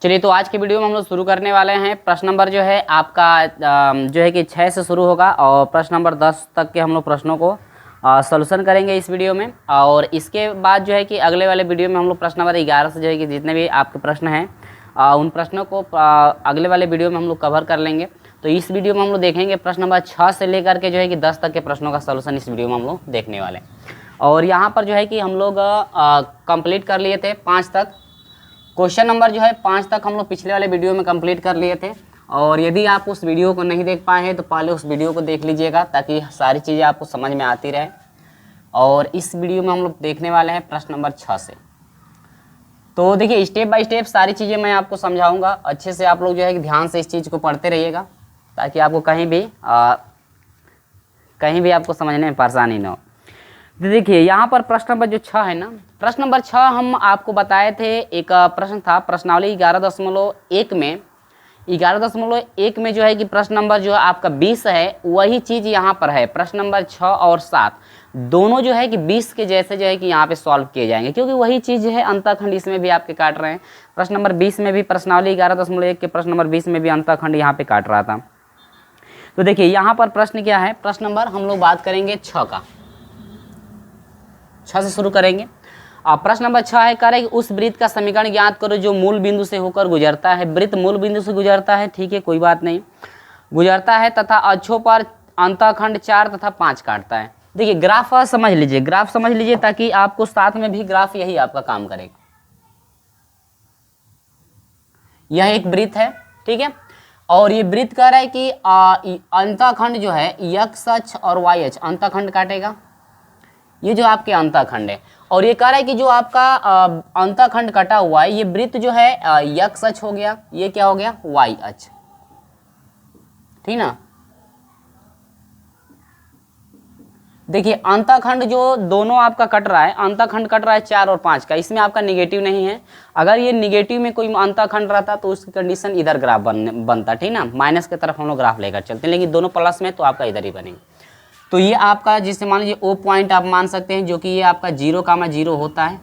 चलिए, तो आज की वीडियो में हम लोग शुरू करने वाले हैं। प्रश्न नंबर जो है आपका जो है कि 6 से शुरू होगा और प्रश्न नंबर 10 तक के हम लोग प्रश्नों को सॉल्यूशन करेंगे इस वीडियो में। और इसके बाद जो है कि अगले वाले वीडियो में हम लोग प्रश्न नंबर 11 से जो है कि जितने भी आपके प्रश्न हैं उन प्रश्नों को अगले वाले वीडियो में हम लोग कवर कर लेंगे। तो इस वीडियो में हम लोग देखेंगे प्रश्न नंबर 6 से लेकर के जो है कि 10 तक के प्रश्नों का सॉल्यूशन इस वीडियो में हम लोग देखने वाले हैं। और यहाँ पर जो है कि हम लोग कंप्लीट कर लिए थे 5 तक। क्वेश्चन नंबर जो है 5 तक हम लोग पिछले वाले वीडियो में कंप्लीट कर लिए थे। और यदि आप उस वीडियो को नहीं देख पाए हैं तो पहले उस वीडियो को देख लीजिएगा ताकि सारी चीज़ें आपको समझ में आती रहे। और इस वीडियो में हम लोग देखने वाले हैं प्रश्न नंबर 6 से। तो देखिए, स्टेप बाय स्टेप सारी चीज़ें मैं आपको समझाऊंगा। अच्छे से आप लोग जो है कि ध्यान से इस चीज़ को पढ़ते रहिएगा ताकि आपको कहीं भी आपको समझने में परेशानी न हो। तो देखिए, यहाँ पर प्रश्न नंबर जो 6 है ना, प्रश्न नंबर 6 हम आपको बताए थे। एक प्रश्न था प्रश्नावली 11.1 में 11.1 में जो है कि प्रश्न नंबर जो आपका 20 है वही चीज़ यहाँ पर है। प्रश्न नंबर 6 और 7 दोनों जो है कि 20 के जैसे जो है कि यहाँ पे सॉल्व किए जाएंगे, क्योंकि वही चीज़ है। अंतःखंड इसमें भी आपके काट रहे हैं। प्रश्न नंबर 20 में भी प्रश्नावली 11.1 के प्रश्न नंबर 20 में भी अंतःखंड यहाँ पे काट रहा था। तो देखिए, यहाँ पर प्रश्न क्या है, प्रश्न नंबर हम लोग बात करेंगे 6 का। 6 से शुरू करेंगे। अब प्रश्न नंबर 6 है, करें कि उस वृत्त का समीकरण ज्ञात करो जो मूल बिंदु से होकर गुजरता है। वृत्त मूल बिंदु से गुजरता है, ठीक है, कोई बात नहीं, गुजरता है तथा अक्षों पर अंतःखंड 4 तथा 5 काटता है। देखिए, ग्राफ समझ लीजिए, ग्राफ समझ लीजिए ताकि आपको साथ में भी ग्राफ यही आपका काम करेगा। यह एक वृत्त है, ठीक है, और ये वृत्त कह रहा है कि अंतःखंड जो है x अक्ष और y अक्ष अंतःखंड काटेगा। ये जो आपके अंतःखंड है, और ये कह रहा है कि जो आपका अंतःखंड कटा हुआ है ये वृत्त जो है x अक्ष हो गया, ये क्या हो गया, y अक्ष, ठीक ना। देखिए, अंतःखंड जो दोनों आपका कट रहा है, अंतःखंड कट रहा है 4 और 5 का, इसमें आपका निगेटिव नहीं है। अगर ये निगेटिव में कोई अंतःखंड रहता तो उसकी कंडीशन इधर ग्राफ बनता, ठीक ना, माइनस की तरफ हम लोग ग्राफ लेकर चलते हैं, लेकिन दोनों प्लस में तो आपका इधर ही बनेगा। तो ये आपका जिससे मान लीजिए O पॉइंट आप मान सकते हैं, जो कि ये आपका 0,0 होता है,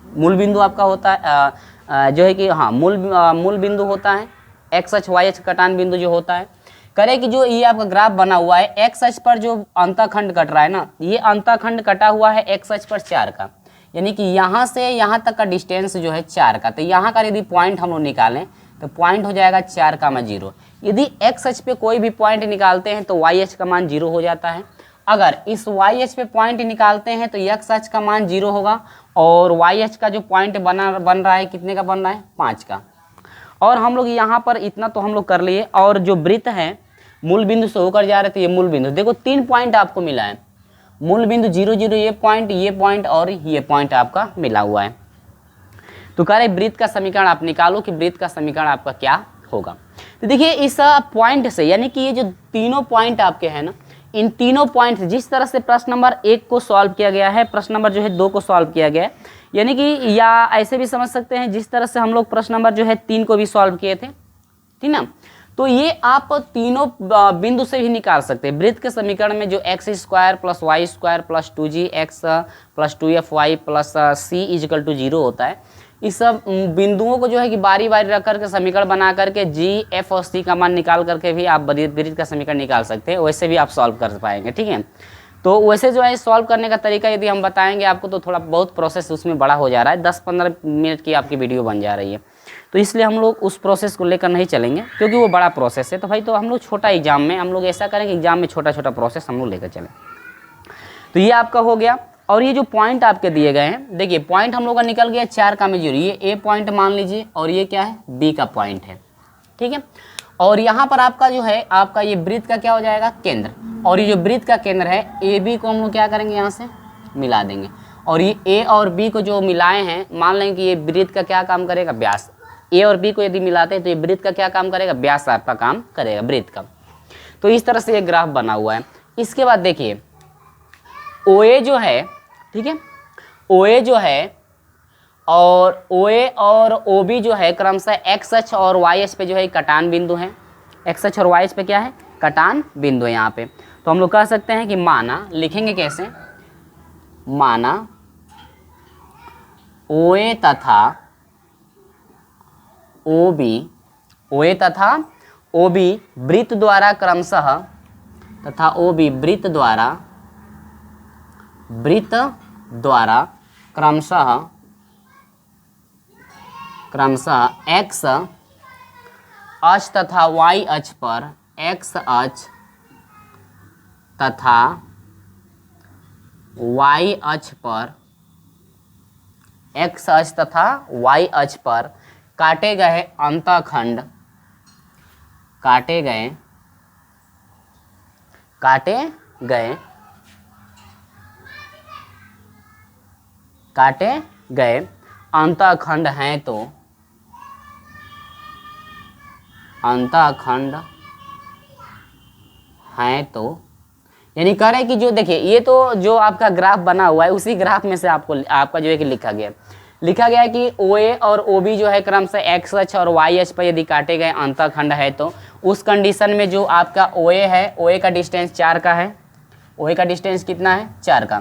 मूल बिंदु आपका होता है जो है कि हाँ मूल बिंदु होता है। x अक्ष y अक्ष कटान बिंदु जो होता है। करें कि जो ये आपका ग्राफ बना हुआ है x अक्ष पर जो अंतःखंड कट रहा है ना, ये अंतःखंड कटा हुआ है x अक्ष पर 4 का, यानी कि यहाँ से यहाँ तक का डिस्टेंस जो है 4 का। तो यहाँ का यदि पॉइंट हम लोग निकालें तो पॉइंट हो जाएगा 4,0। यदि x अक्ष पे कोई भी पॉइंट निकालते हैं तो y अक्ष का मान 0 हो जाता है। अगर इस y अक्ष पे पॉइंट निकालते हैं तो x अक्ष का मान 0 होगा, और y अक्ष का जो पॉइंट बन रहा है कितने का बन रहा है, 5 का। और हम लोग यहाँ पर इतना तो हम लोग कर लिए। और जो वृत्त है मूल बिंदु से होकर जा रहे थे, ये मूल बिंदु देखो 3 पॉइंट आपको मिला है, मूल बिंदु 0, 0 ये पॉइंट और ये पॉइंट आपका मिला हुआ है। तो कह रहे वृत्त का समीकरण आप निकालो कि वृत्त का समीकरण आपका क्या होगा। तो देखिए, इस पॉइंट से यानी कि ये जो तीनों पॉइंट आपके हैं ना, इन तीनों पॉइंट जिस तरह से प्रश्न नंबर 1 को सॉल्व किया गया है, प्रश्न नंबर जो है 2 को सॉल्व किया गया है, यानी कि या ऐसे भी समझ सकते हैं जिस तरह से हम लोग प्रश्न नंबर जो है 3 को भी सॉल्व किए थे, ठीक ना। तो ये आप तीनों बिंदु से भी निकाल सकते हैं। वृत्त के समीकरण में जो x² + y² + 2gx + 2fy + c = 0 होता है, इस सब बिंदुओं को जो है कि बारी बारी रख करके समीकरण बना करके g, f और c का मान निकाल करके भी आप वृत्त का समीकरण निकाल सकते हैं। वैसे भी आप सॉल्व कर पाएंगे, ठीक है। तो वैसे जो है सॉल्व करने का तरीका यदि हम बताएंगे आपको तो थोड़ा बहुत प्रोसेस उसमें बड़ा हो जा रहा है, 10-15 मिनट की आपकी वीडियो बन जा रही है। तो इसलिए हम लोग उस प्रोसेस को लेकर नहीं चलेंगे क्योंकि वो बड़ा प्रोसेस है। तो भाई, तो हम लोग छोटा एग्जाम में हम लोग ऐसा करें कि एग्जाम में छोटा छोटा प्रोसेस हम लोग लेकर चलें। तो ये आपका हो गया। और ये जो पॉइंट आपके दिए गए हैं, देखिए पॉइंट हम लोग का निकल गया 4,0, ये A पॉइंट मान लीजिए, और ये क्या है, B का पॉइंट है, ठीक है। और यहाँ पर आपका जो है आपका ये वृत्त का क्या हो जाएगा, केंद्र। और ये जो वृत्त का केंद्र है AB को हम लोग क्या करेंगे, यहाँ से मिला देंगे। और ये A और B को जो मिलाए हैं, मान लेंगे कि ये वृत्त का क्या काम करेगा, व्यास। A और B को यदि मिलाते हैं तो ये वृत्त का क्या काम करेगा, व्यास आपका काम करेगा, वृत्त का। तो इस तरह से ये ग्राफ बना हुआ है। इसके बाद देखिए OA जो है, ठीक है, OA जो है और OA और OB जो है क्रमशः x अक्ष और y अक्ष पे जो है कटान बिंदु है। x अक्ष और y अक्ष पे क्या है, कटान बिंदु है यहाँ पे। तो हम लोग कह सकते हैं कि माना, लिखेंगे कैसे, माना OA तथा ओ बी, ओ ए तथा ओ बी वृत्त द्वारा क्रमशः तथा ओ बी वृत्त द्वारा क्रमशः एक्स अक्ष तथा वाई अक्ष पर एक्स अक्ष तथा वाई अक्ष पर एक्स अक्ष तथा वाई अक्ष पर काटे गए अंतःखंड काटे गए अंतःखंड हैं तो यानी कह रहे हैं कि जो देखिए ये तो जो आपका ग्राफ बना हुआ है उसी ग्राफ में से आपका जो है कि लिखा गया है कि ओ ए और ओ बी जो है क्रमशः एक्स अक्ष और वाई अक्ष पर यदि काटे गए अंतःखंड है तो उस कंडीशन में जो आपका ओ ए है, ओ ए का डिस्टेंस 4 का है, ओ ए का डिस्टेंस कितना है 4 का,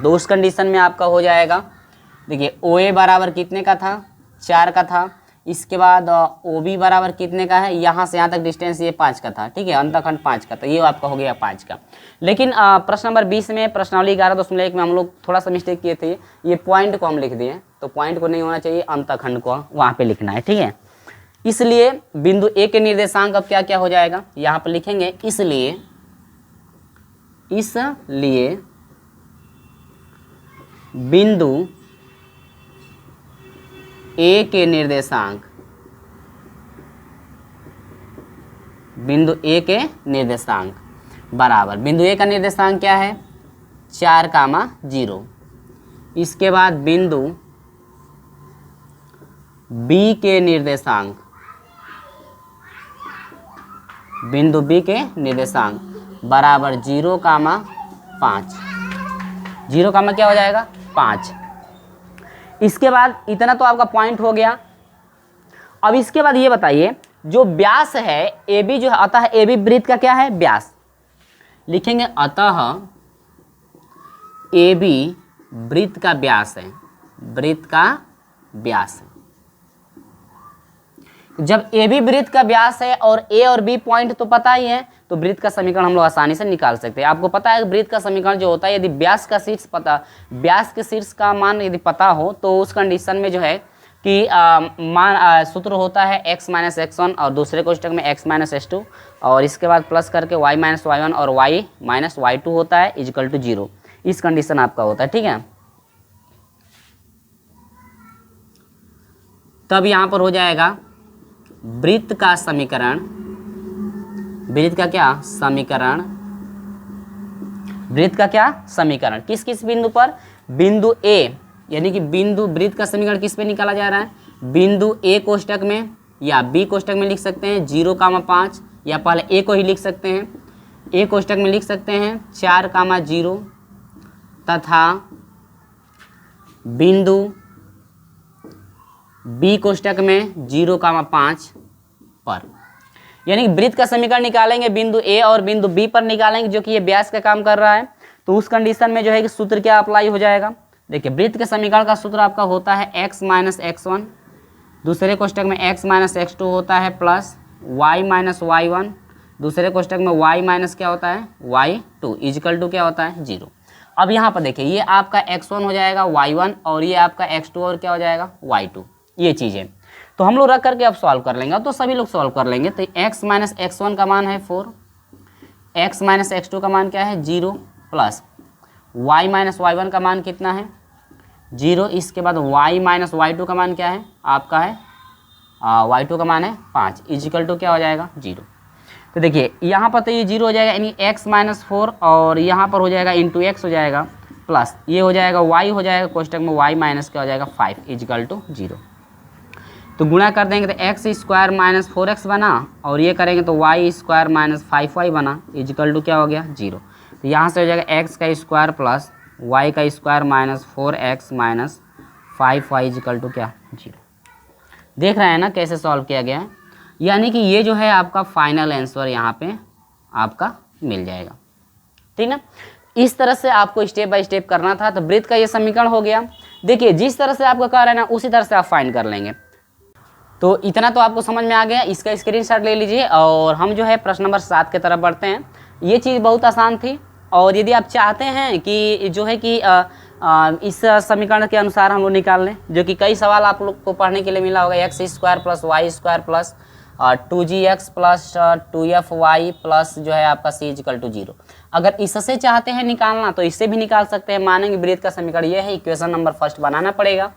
तो उस कंडीशन में आपका हो जाएगा देखिए ओ ए बराबर कितने का था 4 का था, इसके बाद ओ बी बराबर कितने का है, यहाँ से यहाँ तक डिस्टेंस ये 5 का था, ठीक है, अंतःखंड 5 का, तो ये आपका हो गया 5 का। लेकिन प्रश्न नंबर 20 में प्रश्नावली 11.1 में हम लोग थोड़ा सा मिस्टेक किए थे, ये पॉइंट को हम लिख दिए, तो पॉइंट को नहीं होना चाहिए, अंतःखंड को वहाँ पे लिखना है, ठीक है। इसलिए बिंदु ए के निर्देशांक अब क्या क्या हो जाएगा, यहाँ पर लिखेंगे इसलिए बिंदु ए के निर्देशांक बराबर, बिंदु ए का निर्देशांक क्या है 4,0, इसके बाद बिंदु बी के निर्देशांक बराबर 0,5, 0, क्या हो जाएगा 5। इसके बाद इतना तो आपका पॉइंट हो गया। अब इसके बाद ये बताइए जो व्यास है ए बी जो है, अतः ए बी वृत्त का क्या है व्यास, लिखेंगे अतः ए बी वृत्त का व्यास है, जब ए बी वृत्त का व्यास है और ए और बी पॉइंट तो पता ही है, तो वृत्त का समीकरण हम लोग आसानी से निकाल सकते हैं। आपको पता है वृत्त का समीकरण जो होता है, यदि व्यास के शीर्ष का मान यदि पता हो तो उस कंडीशन में जो है कि सूत्र होता है x माइनस x1 और दूसरे कोष्टक में x माइनस x2 और इसके बाद प्लस करके y माइनस y1 और y माइनस y2 होता है इक्वल टू 0। इस कंडीशन आपका होता है, ठीक है। तब यहाँ पर हो जाएगा वृत्त का समीकरण किस किस बिंदु पर, बिंदु ए, यानी कि बिंदु वृत्त का समीकरण किस पे निकाला जा रहा है, बिंदु ए कोष्टक में या बी कोष्टक में लिख सकते हैं 0,5 या पहले ए को ही लिख सकते हैं, ए कोष्टक में लिख सकते हैं 4,0 तथा बिंदु बी कोष्टक में 0,5 पर, यानी कि वृत्त का समीकरण निकालेंगे बिंदु ए और बिंदु बी पर निकालेंगे जो कि ये व्यास का काम कर रहा है, तो उस कंडीशन में जो है कि सूत्र क्या अप्लाई हो जाएगा, देखिए वृत्त के समीकरण का सूत्र आपका होता है x माइनस x1, दूसरे कोष्टक में x माइनस x2 होता है प्लस y माइनस y1, दूसरे कोष्टक में y माइनस क्या होता है y2 इक्वल टू क्या होता है 0। अब यहाँ पर देखिए ये आपका x1 हो जाएगा y1 और ये आपका x2 और क्या हो जाएगा y2, ये चीज़ें तो हम लोग रख करके अब सॉल्व कर लेंगे, तो सभी लोग सॉल्व कर लेंगे। तो x माइनस x1 का मान है 4, x माइनस x2 का मान क्या है 0 प्लस y माइनस y1 का मान कितना है 0, इसके बाद y माइनस y2 का मान क्या है आपका है y2 का मान है 5 इक्वल टू क्या हो जाएगा 0। तो देखिए यहाँ पर तो ये 0 हो जाएगा, यानी x माइनस 4 और यहाँ पर हो जाएगा इंटू एक्स हो जाएगा प्लस ये हो जाएगा y हो जाएगा कोष्टक में y माइनस क्या हो जाएगा 5 इक्वल टू 0। तो गुणा कर देंगे तो एक्स स्क्वायर माइनस 4x बना और ये करेंगे तो वाई स्क्वायर माइनस 5y बना इक्वल टू क्या हो गया 0। तो यहाँ से हो जाएगा एक्स का स्क्वायर प्लस वाई का square minus 4x minus 5y equal to क्या 0। देख रहे हैं ना कैसे सॉल्व किया गया है, यानी कि ये जो है आपका फाइनल आंसर यहाँ पे आपका मिल जाएगा, ठीक ना। इस तरह से आपको स्टेप बाय स्टेप करना था। तो वृत्त का ये समीकरण हो गया। देखिए जिस तरह से आपको कह रहे हैं ना उसी तरह से आप फाइंड कर लेंगे। तो इतना तो आपको समझ में आ गया, इसका स्क्रीनशॉट ले लीजिए और हम जो है प्रश्न नंबर 7 की तरफ बढ़ते हैं। ये चीज़ बहुत आसान थी और यदि आप चाहते हैं कि जो है कि इस समीकरण के अनुसार हम लोग निकाल लें, जो कि कई सवाल आप लोग को पढ़ने के लिए मिला होगा, X square plus Y square plus 2gx plus 2fy plus जो है आपका c इक्वल टू 0। अगर इससे चाहते हैं निकालना तो इससे भी निकाल सकते हैं। मानेंगे वृत्त का समीकरण ये है, इक्वेशन नंबर फर्स्ट बनाना पड़ेगा।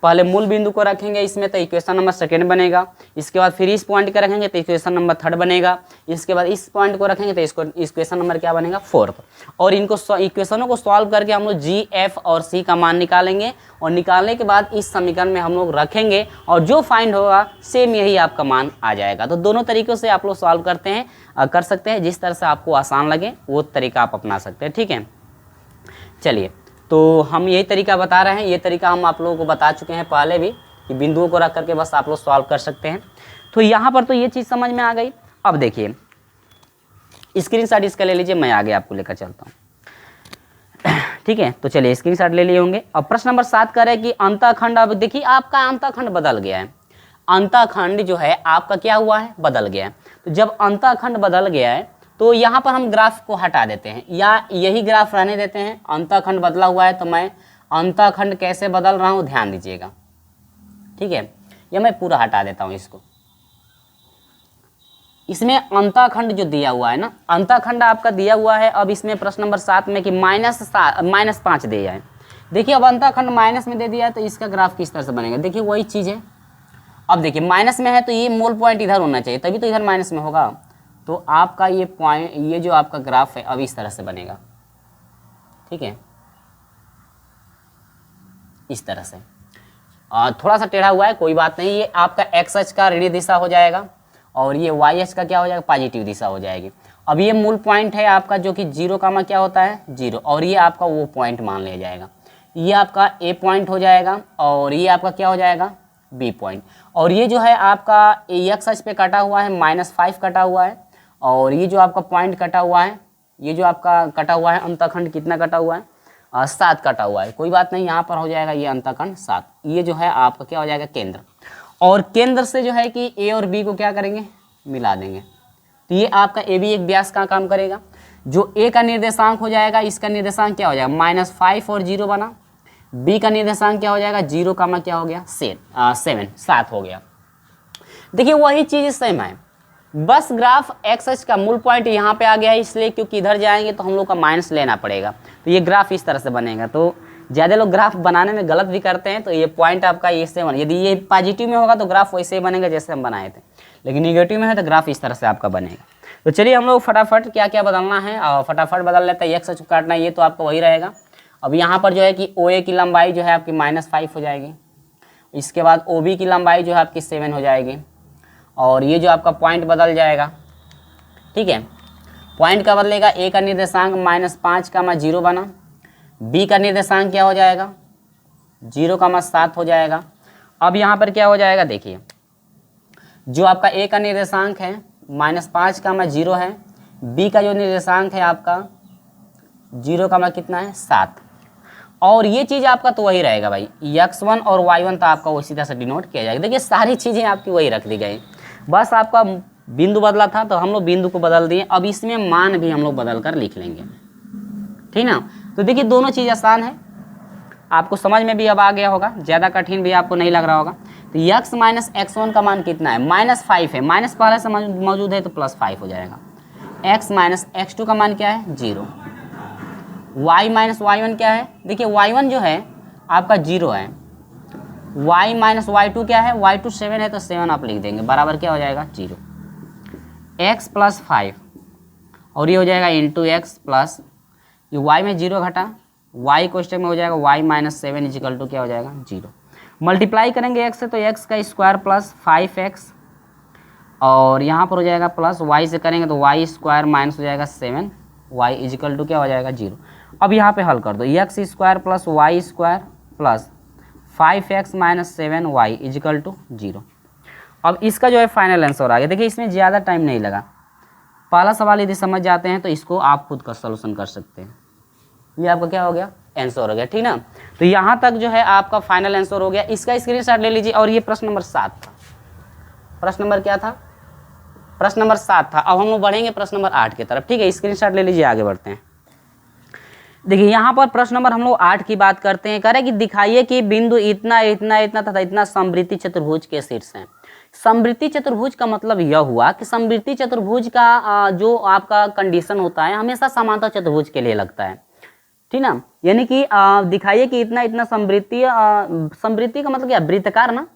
पहले मूल बिंदु को रखेंगे इसमें तो इक्वेशन नंबर सेकेंड बनेगा, इसके बाद फिर इस पॉइंट को रखेंगे तो इक्वेशन नंबर थर्ड बनेगा, इसके बाद इस पॉइंट को रखेंगे तो इसको इक्वेशन नंबर क्या बनेगा, फोर्थ। और इनको इक्वेशनों को सॉल्व करके हम लोग जी, एफ और सी का मान निकालेंगे और निकालने के बाद इस समीकरण में हम लोग रखेंगे और जो फाइंड होगा सेम यही आपका मान आ जाएगा। तो दोनों तरीक़ों से आप लोग सॉल्व कर सकते हैं, जिस तरह से आपको आसान लगे वो तरीका आप अपना सकते हैं। ठीक है, चलिए तो हम यही तरीका बता रहे हैं, ये तरीका हम आप लोगों को बता चुके हैं पहले भी कि बिंदुओं को रख करके बस आप लोग सॉल्व कर सकते हैं। तो यहाँ पर तो ये चीज़ समझ में आ गई। अब देखिए स्क्रीनशॉट इसका ले लीजिए, मैं आगे आपको लेकर चलता हूँ। ठीक है, तो चलिए स्क्रीनशॉट ले लिए होंगे। अब प्रश्न नंबर 7 कह रहे हैं कि अंतःखंड, अब देखिए आपका अंतःखंड बदल गया है। अंतःखंड जो है आपका क्या हुआ है, बदल गया है। तो जब अंतःखंड बदल गया है तो यहाँ पर हम ग्राफ को हटा देते हैं या यही ग्राफ रहने देते हैं। अंतःखंड बदला हुआ है तो मैं अंतःखंड कैसे बदल रहा हूँ ध्यान दीजिएगा। ठीक है, या मैं पूरा हटा देता हूँ इसको। इसमें अंतःखंड जो दिया हुआ है ना, अंतःखंड आपका दिया हुआ है। अब इसमें प्रश्न नंबर 7 में कि -5 दिया है। देखिए अब अंतःखंड माइनस में दे दिया है तो इसका ग्राफ किस तरह से बनेगा, देखिए वही चीज़ है। अब देखिए माइनस में है तो ये मोल पॉइंट इधर होना चाहिए, तभी तो इधर माइनस में होगा। तो आपका ये पॉइंट, ये जो आपका ग्राफ है अब इस तरह से बनेगा। ठीक है, इस तरह से थोड़ा सा टेढ़ा हुआ है, कोई बात नहीं। ये आपका एक्स अक्ष का ऋण दिशा हो जाएगा और ये वाई अक्ष का क्या हो जाएगा, पॉजिटिव दिशा हो जाएगी। अब ये मूल पॉइंट है आपका जो कि 0 का क्या होता है, 0, और ये आपका वो पॉइंट मान लिया जाएगा। ये आपका ए पॉइंट हो जाएगा और ये आपका क्या हो जाएगा, बी पॉइंट। और ये जो है आपका एक्स अक्ष पे कटा हुआ है, -5 कटा हुआ है। और ये जो आपका पॉइंट कटा हुआ है, ये जो आपका कटा हुआ है अंतःखंड कितना कटा हुआ है, 7 कटा हुआ है। कोई बात नहीं, यहाँ पर हो जाएगा ये अंतःखंड 7। ये जो है आपका क्या हो जाएगा, केंद्र। और केंद्र से जो है कि ए और बी को क्या करेंगे, मिला देंगे। तो ये आपका ए बी एक व्यास का काम करेगा। जो ए का निर्देशांक हो जाएगा, इसका निर्देशांक क्या हो जाएगा, -5 और 0 बना। बी का निर्देशांक क्या हो जाएगा, 0 का क्या हो गया, 7 हो गया। देखिए वही चीज़ सेम है, बस ग्राफ एक्स अक्ष का मूल पॉइंट यहाँ पे आ गया है, इसलिए क्योंकि इधर जाएंगे तो हम लोग का माइनस लेना पड़ेगा। तो ये ग्राफ इस तरह से बनेगा। तो ज़्यादा लोग ग्राफ बनाने में गलत भी करते हैं। तो ये पॉइंट आपका इससे बने, यदि ये पॉजिटिव में होगा तो ग्राफ वैसे ही बनेगा जैसे हम बनाए थे, लेकिन निगेटिव में है तो ग्राफ इस तरह से आपका बनेगा। तो चलिए हम लोग फटाफट क्या क्या बदलना है और फटाफट बदल लेते हैं। एक्स अक्ष काटना है, ये तो आपका वही रहेगा। अब यहाँ पर जो है कि ओ ए की लंबाई जो है आपकी -5 हो जाएगी। इसके बाद ओ बी की लंबाई जो है आपकी 7 हो जाएगी और ये जो आपका पॉइंट बदल जाएगा। ठीक है, पॉइंट का बदलेगा। ए का निर्देशांक -5 का 0 बना। बी का निर्देशांक क्या हो जाएगा, 0 का 7 हो जाएगा। अब यहाँ पर क्या हो जाएगा, देखिए जो आपका ए का निर्देशांक है -5 का 0 है, बी का जो निर्देशांक है आपका 0 का कितना है, 7। और ये चीज़ आपका तो वही रहेगा भाई, x1 और y1 तो आपका उसी तरह से डिनोट किया जाएगा। देखिए सारी चीज़ें आपकी वही रख दी गई, बस आपका बिंदु बदला था तो हम लोग बिंदु को बदल दिए। अब इसमें मान भी हम लोग बदल कर लिख लेंगे, ठीक ना। तो देखिए दोनों चीज़ आसान है, आपको समझ में भी अब आ गया होगा, ज़्यादा कठिन भी आपको नहीं लग रहा होगा। तो x माइनस x1 का मान कितना है, -5 है, माइनस पहले से मौजूद है तो +5 हो जाएगा। x माइनस x2 का मान क्या है, 0। y माइनस y1 क्या है, देखिए y1 जो है आपका 0 है। y माइनस y2 क्या है, y2 7 है तो 7 आप लिख देंगे, बराबर क्या हो जाएगा, 0। x प्लस 5 और ये हो जाएगा इंटू एक्स प्लस, ये y में 0 घटा, y को स्टेप में हो जाएगा y माइनस 7 इजिकल टू क्या हो जाएगा, 0। मल्टीप्लाई करेंगे x से तो x का स्क्वायर प्लस 5x और यहाँ पर हो जाएगा प्लस, y से करेंगे तो y स्क्वायर माइनस हो जाएगा 7, y इजिकल टू क्या हो जाएगा, 0। अब यहाँ पे हल कर दो, x square plus y square plus 5x minus 7y equal to 0। अब इसका जो है फाइनल आंसर आ गया। देखिए इसमें ज़्यादा टाइम नहीं लगा, पहला सवाल यदि समझ जाते हैं तो इसको आप खुद का सलूशन कर सकते हैं। ये आपका क्या हो गया, आंसर हो गया, ठीक ना। तो यहाँ तक जो है आपका फाइनल आंसर हो गया। इसका स्क्रीनशॉट ले लीजिए। और ये प्रश्न नंबर 7 था, प्रश्न नंबर क्या था? प्रश्न नंबर 7 था। अब हम लोग बढ़ेंगे प्रश्न नंबर 8 की तरफ। ठीक है, स्क्रीनशॉट ले लीजिए, आगे बढ़ते हैं। देखिए यहाँ पर प्रश्न नंबर हम लोग 8 की बात करते हैं। कह रहे कि दिखाइए कि बिंदु इतना इतना इतना तथा इतना समवृत्ति चतुर्भुज के शीर्ष हैं। समवृत्ति चतुर्भुज का मतलब यह हुआ कि समवृत्ति चतुर्भुज का जो आपका कंडीशन होता है हमेशा समांतर चतुर्भुज के लिए लगता है, ठीक ना। यानी कि दिखाइए कि इतना इतना समवृत्ति, समवृत्ति का मतलब क्या, वृत्तकार ना।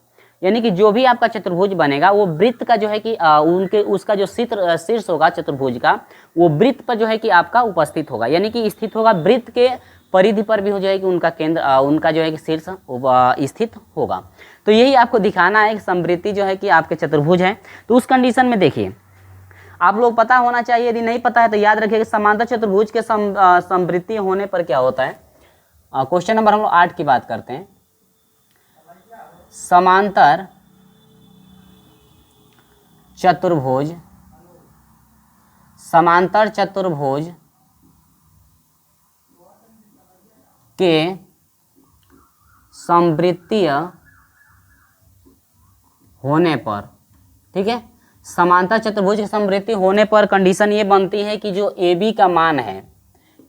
यानी कि जो भी आपका चतुर्भुज बनेगा वो वृत्त का जो है कि उनके उसका जो शीर्ष होगा चतुर्भुज का, वो वृत्त पर जो है कि आपका उपस्थित होगा, यानी कि स्थित होगा। वृत्त के परिधि पर भी हो जाएगी उनका केंद्र, उनका जो है कि शीर्ष स्थित होगा। तो यही आपको दिखाना है कि समवृत्ति जो है कि आपके चतुर्भुज है। तो उस कंडीशन में देखिए, आप लोग पता होना चाहिए, यदि नहीं पता है तो याद रखिए कि समांतर चतुर्भुज के समवृत्ति होने पर क्या होता है। क्वेश्चन नंबर हम लोग 8 की बात करते हैं। समांतर चतुर्भुज, समांतर चतुर्भुज के समवृत्तीय होने पर, ठीक है, समांतर चतुर्भुज की समवृत्ति होने पर कंडीशन ये बनती है कि जो ए बी का मान है,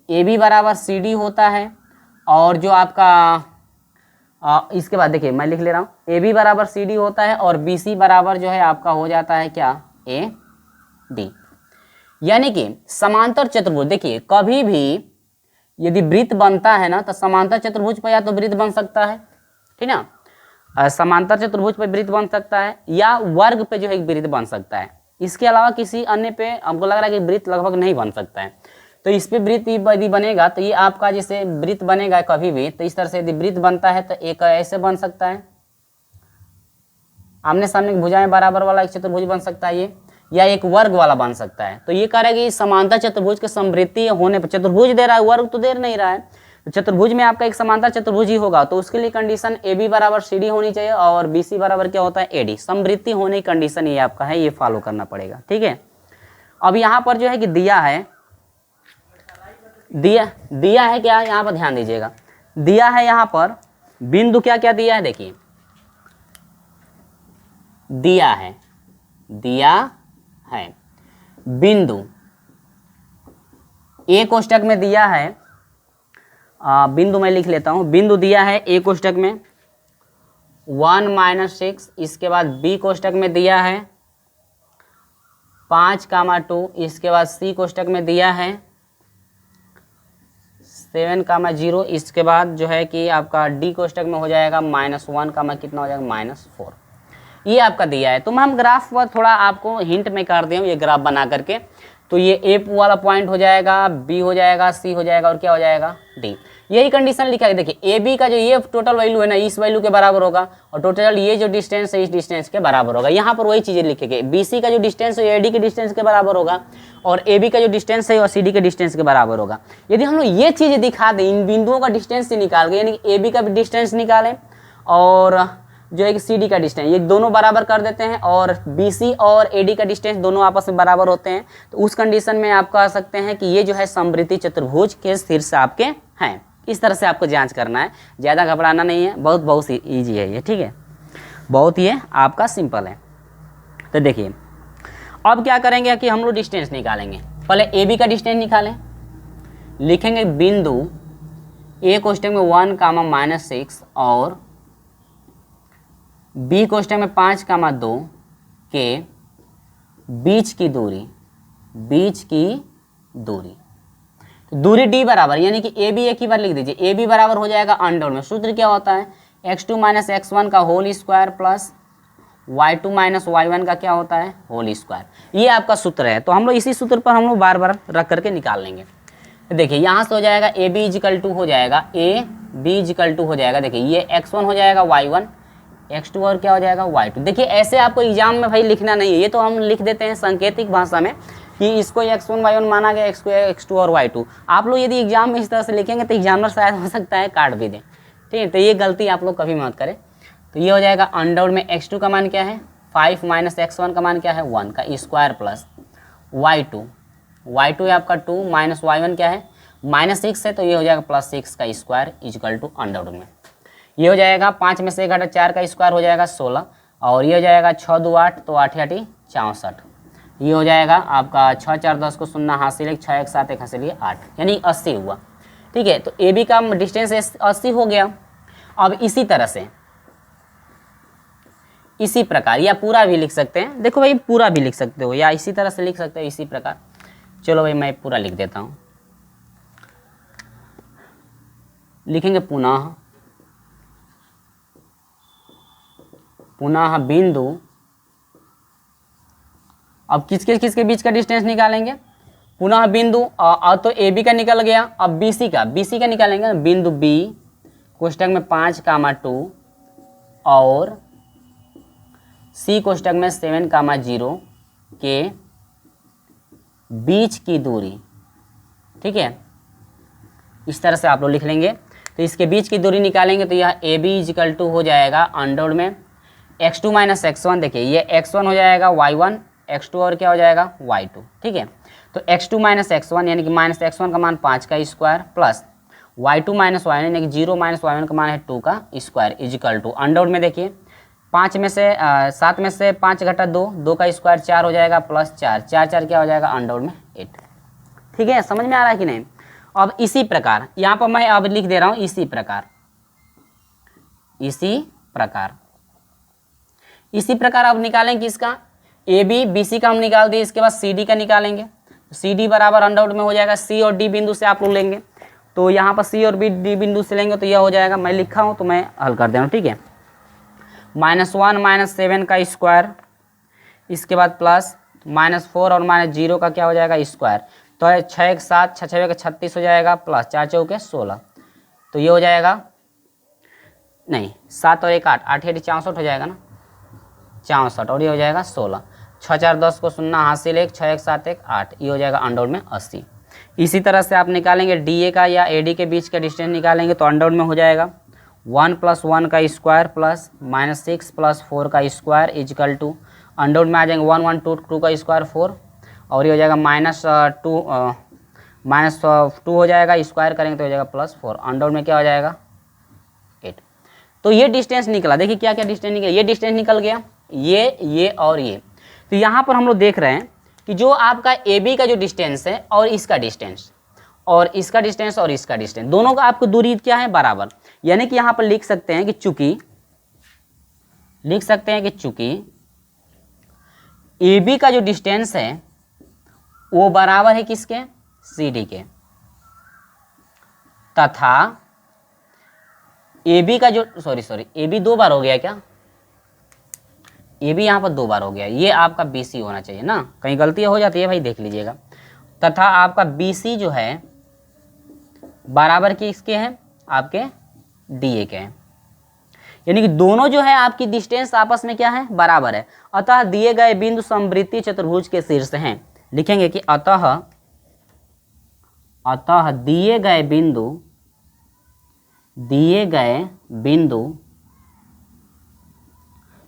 ए बी बराबर सी डी होता है, और जो आपका इसके बाद देखिए मैं लिख ले रहा हूँ, ए बी बराबर सी डी होता है और बी सी बराबर जो है आपका हो जाता है क्या, ए डी। यानी कि समांतर चतुर्भुज, देखिए कभी भी यदि वृत्त बनता है ना तो समांतर चतुर्भुज पर या तो वृत्त बन सकता है, ठीक ना, समांतर चतुर्भुज पर वृत्त बन सकता है या वर्ग पे जो है वृत्त बन सकता है। इसके अलावा किसी अन्य पे हमको लग रहा है कि वृत्त लगभग नहीं बन सकता है। तो इस पे वृत्त यदि बनेगा तो ये आपका जैसे वृत्त बनेगा कभी भी, तो इस तरह से यदि वृत्त बनता है तो एक ऐसे बन सकता है, आमने सामने की भुजाएं बराबर वाला एक चतुर्भुज बन सकता है ये, या एक वर्ग वाला बन सकता है। तो ये कह रहा है कि समांतर चतुर्भुज के समवृत्ति होने पर, चतुर्भुज दे रहा है, वर्ग तो दे नहीं रहा है, तो चतुर्भुज में आपका एक समांतर चतुर्भुज ही होगा। तो उसके लिए कंडीशन ए बी बराबर सी डी होनी चाहिए और बी सी बराबर क्या होता है, ए डी। समवृत्ति होने की कंडीशन ये आपका है, ये फॉलो करना पड़ेगा, ठीक है। अब यहाँ पर जो है कि दिया है, दिया है क्या, यहाँ पर ध्यान दीजिएगा, दिया है यहाँ पर बिंदु क्या क्या दिया है, देखिए दिया है बिंदु ए कोष्टक में दिया है, बिंदु मैं लिख लेता हूं, बिंदु दिया है ए कोष्टक में 1 - 6, इसके बाद बी कोष्टक में दिया है 5, 2, इसके बाद सी कोष्टक में दिया है 7, 0, इसके बाद जो है कि आपका डी कोष्टक में हो जाएगा -1, कितना हो जाएगा -4। ये आपका दिया है। तो मैं हम ग्राफ पर थोड़ा आपको हिंट में कर दिया हूँ ये ग्राफ बना करके। तो ये ए वाला पॉइंट हो जाएगा, बी हो जाएगा, सी हो जाएगा और क्या हो जाएगा, डी। यही कंडीशन लिखा है। देखिए ए बी का जो ये टोटल वैल्यू है ना, इस वैल्यू के बराबर होगा, और टोटल ये जो डिस्टेंस है इस डिस्टेंस के बराबर होगा। यहाँ पर वही चीज़ें लिखेंगे, बी सी का जो डिस्टेंस है ए डी के डिस्टेंस के बराबर होगा, और ए बी का जो डिस्टेंस है और सी डी के डिस्टेंस के बराबर होगा। यदि हम लोग ये चीज़ें दिखा दें, इन बिंदुओं का डिस्टेंस से निकाल के, यानी कि ए बी का डिस्टेंस निकालें और जो है कि सी डी का डिस्टेंस, ये दोनों बराबर कर देते हैं, और बी सी और ए डी का डिस्टेंस दोनों आपस में बराबर होते हैं, तो उस कंडीशन में आप कह सकते हैं कि ये जो है समवृत्ति चतुर्भुज के शीर्ष आपके हैं। इस तरह से आपको जांच करना है, ज़्यादा घबराना नहीं है, बहुत ईजी है ये, ठीक है, बहुत ये आपका सिंपल है। तो देखिए अब क्या करेंगे कि हम लोग डिस्टेंस निकालेंगे। पहले ए बी का डिस्टेंस निकालें, लिखेंगे बिंदु ए कोष्टक में 1, -6 और बी कोष्टक में 5, 2 के बीच की दूरी, तो दूरी डी बराबर, यानी कि ए बी एक ही बार लिख दीजिए, ए बी बराबर हो जाएगा अंडर में, सूत्र क्या होता है, x2 - x1 का whole square plus y2 - y1 का क्या होता है, होल स्क्वायर। ये आपका सूत्र है। तो हम लोग इसी सूत्र पर हम लोग बार बार रख करके निकाल लेंगे। तो देखिए यहाँ से हो जाएगा ए बी = हो जाएगा, ए बी = हो जाएगा, देखिए ये x1 हो जाएगा y1, x2 और क्या हो जाएगा y2। देखिए ऐसे आपको एग्जाम में भाई लिखना नहीं है, ये तो हम लिख देते हैं सांकेतिक भाषा में कि इसको x1 y1 माना गया, x2 और y2। आप लोग यदि एग्जाम में इस तरह से लिखेंगे तो एग्जामिनर शायद हो सकता है काट भी दें, ठीक है। तो ये गलती आप लोग कभी मत करें। तो ये हो जाएगा अंडर में x2 का मान क्या है 5 - x1 का मान क्या है 1 का स्क्वायर प्लस y2 है आपका 2 माइनस y1 क्या है -6 है, तो ये हो जाएगा +6 का स्क्वायर = अंडर में। ये हो जाएगा 5 में से 1 घटा 4 का स्क्वायर हो जाएगा 16, और ये हो जाएगा 6 2 8, तो 8 8 64। ये हो जाएगा आपका 6 4 10 को 0 हासिल 1, 6 1 7 1 हासिल 8, यानी 80 हुआ। ठीक है, तो ए बी का डिस्टेंस 80 हो गया। अब इसी तरह से इसी प्रकार, या पूरा भी लिख सकते हैं, देखो भाई पूरा भी लिख सकते हो या इसी तरह से लिख सकते हो इसी प्रकार। चलो भाई मैं पूरा लिख देता हूँ। लिखेंगे पुनः बिंदु, अब किसके बीच का डिस्टेंस निकालेंगे, पुनः बिंदु, तो ए बी का निकल गया, अब बी सी का निकालेंगे। बिंदु बी कोष्टक में 5 2 और सी कोष्टक में 7 0 के बीच की दूरी। ठीक है, इस तरह से आप लोग लिख लेंगे। तो इसके बीच की दूरी निकालेंगे तो यह ए बी इजिकल टू हो जाएगा अंडर में x2 माइनस x1। देखिए ये x1 हो जाएगा y1, x2 और क्या हो जाएगा y2। ठीक है, तो x2 माइनस x1 यानी कि माइनस x1 का मान 5 का square plus y2 minus y1 यानी कि 0 माइनस y1 का मान है 2 का स्क्वायर इजिकल टू अंडर में। देखिए 5 में से 7 में से 5 घटा 2, 2 का स्क्वायर 4 हो जाएगा प्लस 4 4 4 क्या हो जाएगा अंडर में 8। ठीक है, समझ में आ रहा है कि नहीं। अब इसी प्रकार यहाँ पर मैं अब लिख दे रहा हूँ इसी प्रकार अब निकालेंगे किसका, ए बी बी सी का हम निकाल दिए। इसके बाद सी डी का निकालेंगे। सी डी बराबर अंडर में हो जाएगा सी और डी बिंदु से आप लोग लेंगे। तो यहाँ पर सी और डी बिंदु से लेंगे तो यह हो जाएगा, मैं लिखा हूँ तो मैं हल कर दे रहा हूँ। ठीक है, -1 माइनस 7 का स्क्वायर, इसके बाद प्लस -4 और -0 का क्या हो जाएगा स्क्वायर। तो 6 1 7, 6 6 36 हो जाएगा प्लस 4 4 16, तो ये हो जाएगा नहीं 7 और 1 8, 8 8 64 हो जाएगा ना 64, और ये हो जाएगा 16। 6 4 10 को 0 हासिल 1, 6 1 7 1 8, ये हो जाएगा अंडर में 80। इसी तरह से आप निकालेंगे डी ए का या ए डी के बीच का डिस्टेंस निकालेंगे तो अंडर में हो जाएगा 1 + 1 का स्क्वायर प्लस -6 + 4 का स्क्वायर इजिकल टू अंडर में आ जाएंगे 1 1 2 2 का स्क्वायर 4, और ये हो जाएगा -2 हो जाएगा, स्क्वायर करेंगे तो हो जाएगा +4, अंडर में क्या हो जाएगा 8। तो ये डिस्टेंस निकला। देखिए क्या क्या डिस्टेंस निकला, ये डिस्टेंस निकल गया, ये और ये। तो यहाँ पर हम लोग देख रहे हैं कि जो आपका ए बी का जो डिस्टेंस है और इसका डिस्टेंस और इसका डिस्टेंस और इसका डिस्टेंस, दोनों का आपको दूरी क्या है बराबर। यानी कि यहाँ पर लिख सकते हैं कि चूंकि ए बी का जो डिस्टेंस है वो बराबर है किसके, सी डी के, तथा ए बी का जो ए बी 2 बार हो गया क्या, ए बी यहाँ पर 2 बार हो गया, ये आपका बी सी होना चाहिए ना, कहीं गलती हो जाती है भाई देख लीजिएगा। तथा आपका बी सी जो है बराबर किसके हैं, आपके डी ए के हैं। यानी कि दोनों जो है आपकी डिस्टेंस आपस में क्या है बराबर है। अतः दिए गए बिंदु समवृत्तीय चतुर्भुज के शीर्ष हैं। लिखेंगे कि अतः दिए गए बिंदु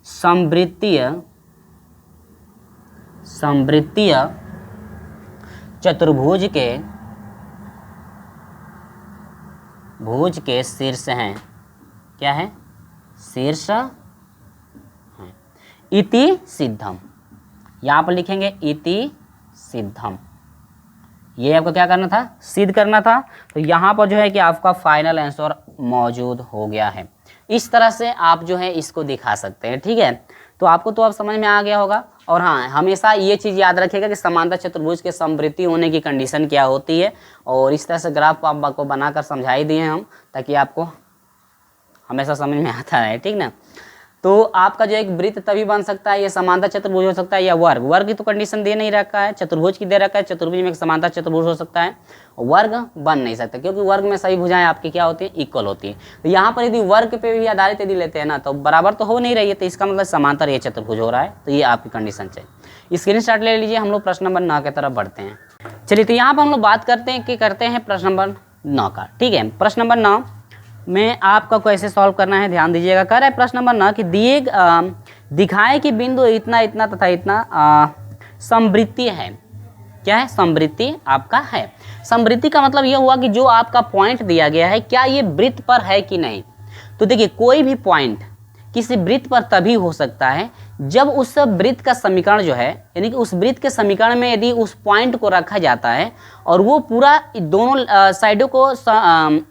समवृत्तीय चतुर्भुज के शीर्ष हैं। क्या है, शीर्ष हैं। इति सिद्धम, यहाँ पर लिखेंगे इति सिद्धम, ये आपको क्या करना था, सिद्ध करना था। तो यहाँ पर जो है कि आपका फाइनल आंसर मौजूद हो गया है। इस तरह से आप जो है इसको दिखा सकते हैं। ठीक है, तो आपको तो अब समझ में आ गया होगा। और हाँ, हमेशा ये चीज़ याद रखिएगा कि समांतर चतुर्भुज के समवृत्ति होने की कंडीशन क्या होती है, और इस तरह से ग्राफ आपको बनाकर समझाई दिए हम, ताकि आपको हमेशा समझ में आता है। ठीक ना, तो आपका जो एक वृत्त तभी बन सकता है, ये समांतर चतुर्भुज हो सकता है या वर्ग की तो कंडीशन दे नहीं रखा है, चतुर्भुज की दे रखा है। चतुर्भुज में एक समांतर चतुर्भुज हो सकता है, वर्ग बन नहीं सकता, क्योंकि वर्ग में सभी भुजाएं आपकी क्या होती है, इक्वल होती है। तो यहाँ पर यदि वर्ग पे भी आधारित यदि लेते हैं ना, तो बराबर तो हो नहीं रही है, तो इसका मतलब समांतर ये चतुर्भुज हो रहा है। तो ये आपकी कंडीशन चाहिए। स्क्रीनशॉट ले लीजिए। हम लोग प्रश्न नंबर 9 की तरफ बढ़ते हैं। चलिए, तो यहाँ पर हम लोग बात करते हैं प्रश्न नंबर 9 का। ठीक है, प्रश्न नंबर 9 में आपका कैसे सॉल्व करना है ध्यान दीजिएगा। कह रहा है प्रश्न नंबर 9 कि दिखाए कि बिंदु इतना इतना तथा इतना समवृत्तीय है। क्या है, समवृत्ति आपका है। समवृत्ति का मतलब यह हुआ कि जो आपका पॉइंट दिया गया है क्या ये वृत्त पर है कि नहीं। तो देखिए, कोई भी पॉइंट किसी वृत्त पर तभी हो सकता है जब उस वृत्त का समीकरण जो है, यानी कि उस वृत्त के समीकरण में यदि उस पॉइंट को रखा जाता है और वो पूरा दोनों साइडों को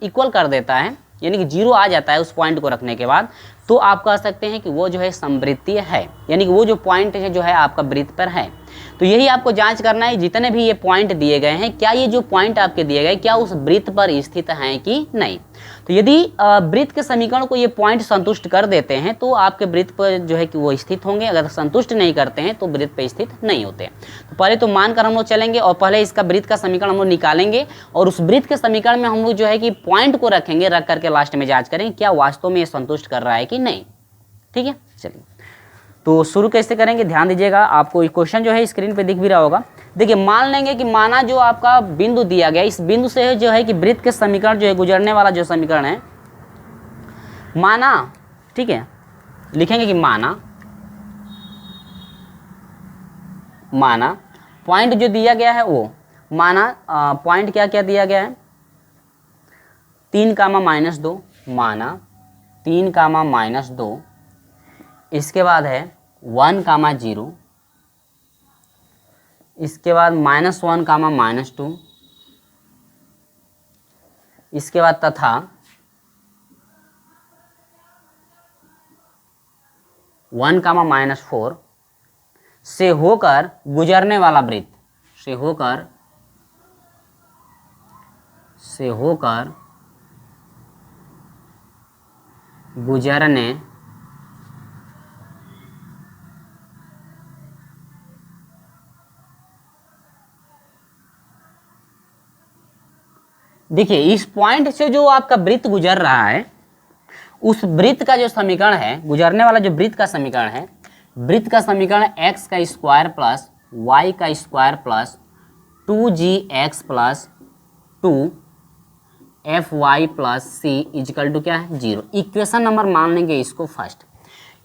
इक्वल कर देता है, यानी कि 0 आ जाता है उस पॉइंट को रखने के बाद, तो आप कह सकते हैं कि वो जो है समवृत्तीय है, यानी कि वो जो पॉइंट है जो है आपका वृत्त पर है। तो यही आपको जांच करना है, जितने भी ये पॉइंट दिए गए हैं, क्या ये जो पॉइंट आपके दिए गए क्या उस वृत्त पर स्थित हैं कि नहीं। तो यदि वृत्त के समीकरण को ये पॉइंट संतुष्ट कर देते हैं तो आपके वृत्त पर जो है कि वो स्थित होंगे, अगर संतुष्ट नहीं करते हैं तो वृत्त पर स्थित नहीं होते हैं। तो पहले तो मानकर हम लोग चलेंगे और पहले इसका वृत्त का समीकरण हम लोग निकालेंगे और उस वृत्त के समीकरण में हम लोग जो है कि पॉइंट को रखेंगे, रख करके लास्ट में जांच करेंगे क्या वास्तव में ये संतुष्ट कर रहा है कि नहीं। ठीक है, चलिए तो शुरू कैसे करेंगे, ध्यान दीजिएगा। आपको क्वेश्चन जो है स्क्रीन पे दिख भी रहा होगा। देखिए, मान लेंगे कि माना जो आपका बिंदु दिया गया, इस बिंदु से जो है कि वृत्त के समीकरण जो है गुजरने वाला जो समीकरण है, माना, ठीक है, लिखेंगे कि माना पॉइंट जो दिया गया है वो माना पॉइंट क्या क्या दिया गया है 3, -2, माना 3, -2, इसके बाद है 1, 0, इसके बाद -1, -2, इसके बाद तथा 1, -4 से होकर गुजरने वाला वृत्त, से होकर गुजरने देखिए, इस पॉइंट से जो आपका वृत्त गुजर रहा है, उस वृत्त का जो समीकरण है, गुजरने वाला जो वृत्त का समीकरण है, वृत्त का समीकरण x² plus y² plus 2gx plus 2fy plus c equal to क्या है 0। इक्वेशन नंबर मान लेंगे इसको फर्स्ट,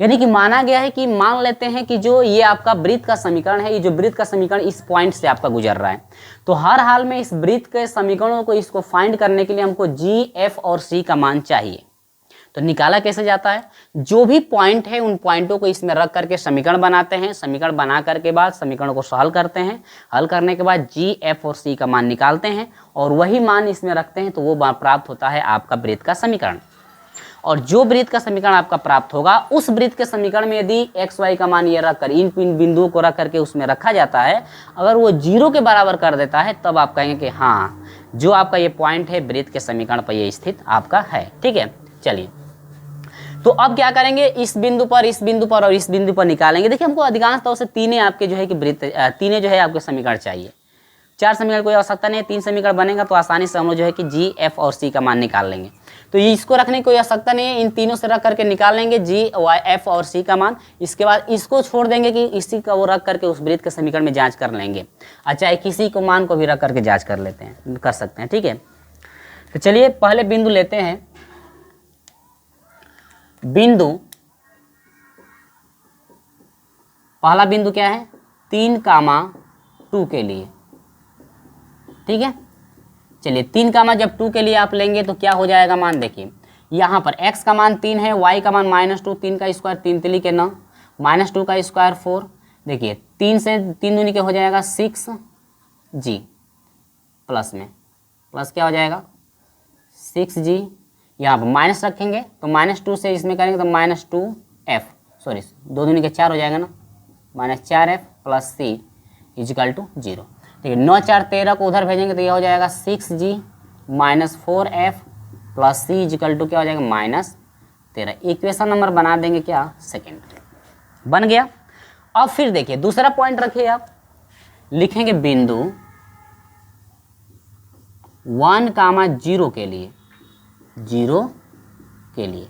यानी कि माना गया है कि मान लेते हैं कि जो ये आपका वृत्त का समीकरण है, ये जो वृत्त का समीकरण इस पॉइंट से आपका गुजर रहा है, तो हर हाल में इस वृत्त के समीकरणों को इसको फाइंड करने के लिए हमको g, f और c का मान चाहिए। तो निकाला कैसे जाता है, जो भी पॉइंट है उन पॉइंटों को इसमें रख करके समीकरण बनाते हैं, समीकरण बना करके बाद समीकरण को हल करते हैं, हल करने के बाद g, f और c का मान निकालते हैं और वही मान इसमें रखते हैं, तो वो प्राप्त होता है आपका वृत्त का समीकरण। और जो वृत्त का समीकरण आपका प्राप्त होगा, उस वृत्त के समीकरण में यदि x, y का मान ये रख कर इन बिंदुओं को रख करके उसमें रखा जाता है, अगर वो 0 के बराबर कर देता है, तब आप कहेंगे कि हाँ, जो आपका ये पॉइंट है वृत्त के समीकरण पर ये स्थित आपका है। ठीक है, चलिए तो अब क्या करेंगे, इस बिंदु पर और इस बिंदु पर निकालेंगे। देखिए, हमको अधिकांश तौर से तीनों आपके जो है कि वृत्त, तीनों जो है आपके समीकरण चाहिए। 4 समीकरण कोई आवश्यकता नहीं है, 3 समीकरण बनेगा तो आसानी से हम लोग जो है कि g, f और c का मान निकाल लेंगे। तो इसको रखने की कोई आवश्यकता नहीं है, इन तीनों से रख करके निकाल लेंगे g, y, f और c का मान। इसके बाद इसको छोड़ देंगे कि इसी का वो रख करके उस वृत्त के समीकरण में जांच कर लेंगे। अच्छा, किसी को मान को भी रख करके जांच कर लेते हैं, कर सकते हैं। ठीक है, तो चलिए पहले बिंदु लेते हैं। पहला बिंदु क्या है 3, 2 के लिए। ठीक है, चलिए 3, जब 2 के लिए आप लेंगे तो क्या हो जाएगा मान, देखिए यहाँ पर x का मान 3 है, y का मान -2, 3 का स्क्वायर 3 तिली के 9, -2 का स्क्वायर 4। देखिए 3 से 3 दूनी के हो जाएगा 6g, प्लस में प्लस क्या हो जाएगा 6g, यहाँ पर माइनस रखेंगे तो -2 से इसमें करेंगे तो -2f, सॉरी 2 दूनी के 4 हो जाएगा ना, -4f plus c equal to 0। ठीक है, 9, 4, 13 को उधर भेजेंगे तो यह हो जाएगा 6g -4f plus c equal to क्या हो जाएगा -13। इक्वेशन नंबर बना देंगे क्या, सेकेंड, बन गया। अब फिर देखिए दूसरा पॉइंट रखिए, आप लिखेंगे बिंदु 1, 0 के लिए, 0 के लिए।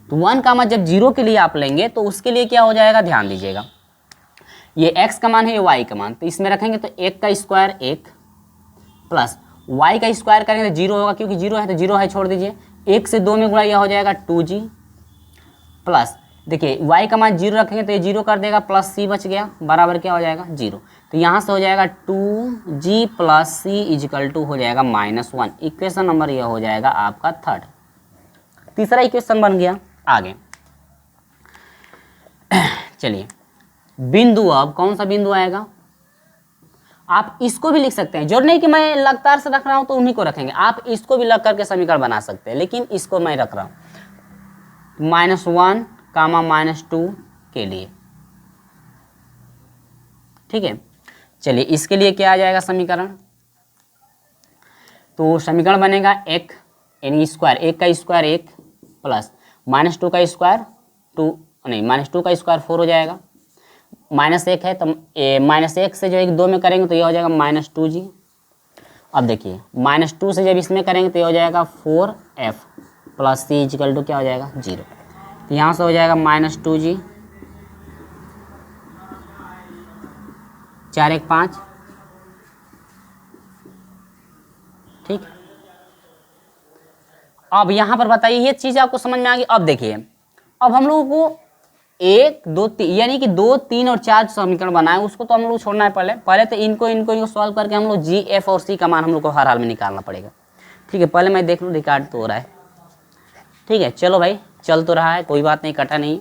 तो 1, जब 0 के लिए आप लेंगे तो उसके लिए क्या हो जाएगा, ध्यान दीजिएगा, ये x का मान है, ये y का मान, तो इसमें रखेंगे तो 1 का स्क्वायर 1 प्लस y का स्क्वायर करेंगे तो 0 होगा, क्योंकि 0 है तो 0 है, छोड़ दीजिए। 1 से 2 में गुणा यह हो जाएगा 2g प्लस, देखिए y का मान 0 रखेंगे तो ये 0 कर देगा, प्लस c बच गया, बराबर क्या हो जाएगा 0। तो यहाँ से हो जाएगा 2g plus c equal to हो जाएगा -1। इक्वेशन नंबर यह हो जाएगा आपका थर्ड। तीसरा इक्वेशन बन गया। आगे चलिए बिंदु, अब कौन सा बिंदु आएगा, आप इसको भी लिख सकते हैं, जरूर नहीं कि मैं लगातार से रख रहा हूं तो उन्हीं को रखेंगे, आप इसको भी लग करके समीकरण बना सकते हैं, लेकिन इसको मैं रख रहा हूं -1, -2 के लिए। ठीक है, चलिए इसके लिए क्या आ जाएगा समीकरण, तो समीकरण बनेगा एक यानी स्क्वायर, एक का स्क्वायर 1 प्लस -2 का स्क्वायर 2, नहीं -2 का स्क्वायर 4 हो जाएगा, -1 है तो -1 से जो 2 में करेंगे तो ये हो जाएगा -2g। अब देखिए -2 से जब इसमें करेंगे तो ये हो जाएगा 4f plus c equal to क्या हो जाएगा 0। तो यहाँ से हो जाएगा -2g, 4 1 5। ठीक, अब यहाँ पर बताइए ये चीज़ आपको समझ में आ गई। अब देखिए अब हम लोगों को 1 2 3 यानी कि 2 3 और 4 समीकरण बनाए, उसको तो हम लोग छोड़ना है, पहले तो इनको सॉल्व करके हम लोग जी एफ और सी का मान हम लोग को हर हाल में निकालना पड़ेगा। ठीक है, पहले मैं देख लूँ रिकॉर्ड तो हो रहा है। ठीक है, चलो भाई चल तो रहा है, कोई बात नहीं, कटा नहीं।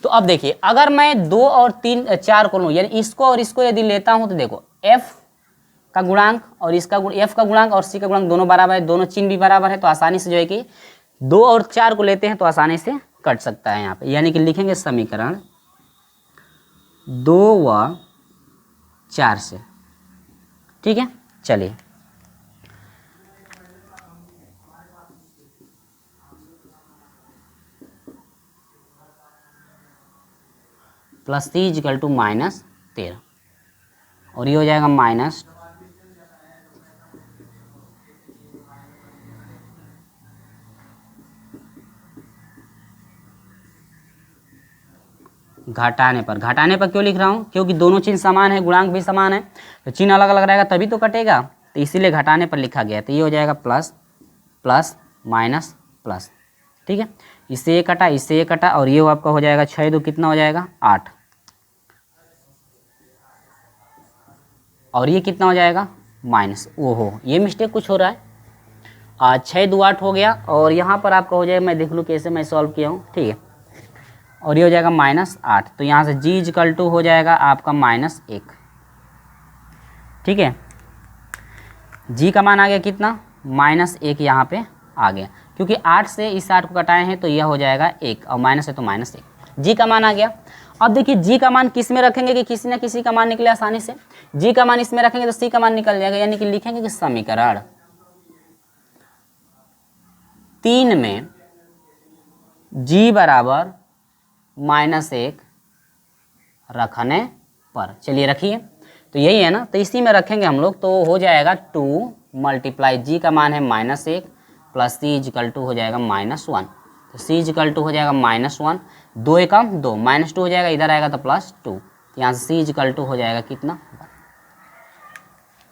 तो अब देखिए अगर मैं 2 और 3 4 को लूँ, यानी इसको और इसको यदि लेता हूँ तो देखो एफ का गुणांक और इसका एफ का गुणांक और सी का गुणांक दोनों बराबर है, दोनों चिन्ह भी बराबर है, तो आसानी से जो है कि 2 और 4 को लेते हैं तो आसानी से कट सकता है यहाँ पे, यानी कि लिखेंगे समीकरण 2 व 4 से। ठीक है, चलिए प्लस c इक्वल टू -13 और ये हो जाएगा माइनस घटाने पर क्यों लिख रहा हूँ, क्योंकि दोनों चिन्ह समान है, गुणांक भी समान है, तो चिन्ह अलग अलग रहेगा तभी तो कटेगा, तो इसीलिए घटाने पर लिखा गया। तो ये हो जाएगा प्लस प्लस माइनस प्लस। ठीक है, इससे ये कटा, इससे ये कटा, और ये आपका हो जाएगा 6 2 कितना हो जाएगा 8, और ये कितना हो जाएगा माइनस, ओहो ये मिस्टेक कुछ हो रहा है, 6 2 8 हो गया, और यहाँ पर आपका हो जाएगा, मैं देख लूँ कैसे मैं सॉल्व किया हूँ। ठीक है, और ये हो जाएगा -8, तो यहाँ से g इक्वल टू हो जाएगा आपका -1। ठीक है, g का मान आ गया कितना -1, यहाँ पे आ गया, क्योंकि 8 से इस 8 को घटाए हैं तो यह हो जाएगा 1, और माइनस है तो -1, g का मान आ गया। अब देखिए g का मान किस में रखेंगे कि किसी न किसी का मान निकले आसानी से, g का मान इसमें रखेंगे तो c का मान निकल जाएगा, यानी कि लिखेंगे कि समीकरण 3 में g बराबर -1 रखने पर, चलिए रखिए, तो यही है ना, तो इसी में रखेंगे हम लोग, तो हो जाएगा 2 मल्टीप्लाई जी का मान है -1 प्लस c इक्वल टू हो जाएगा -1, तो c इक्वल टू हो जाएगा -1, 2 एकम 2, -2 हो जाएगा, इधर आएगा तो +2, यहाँ से c इक्वल टू हो जाएगा कितना 1।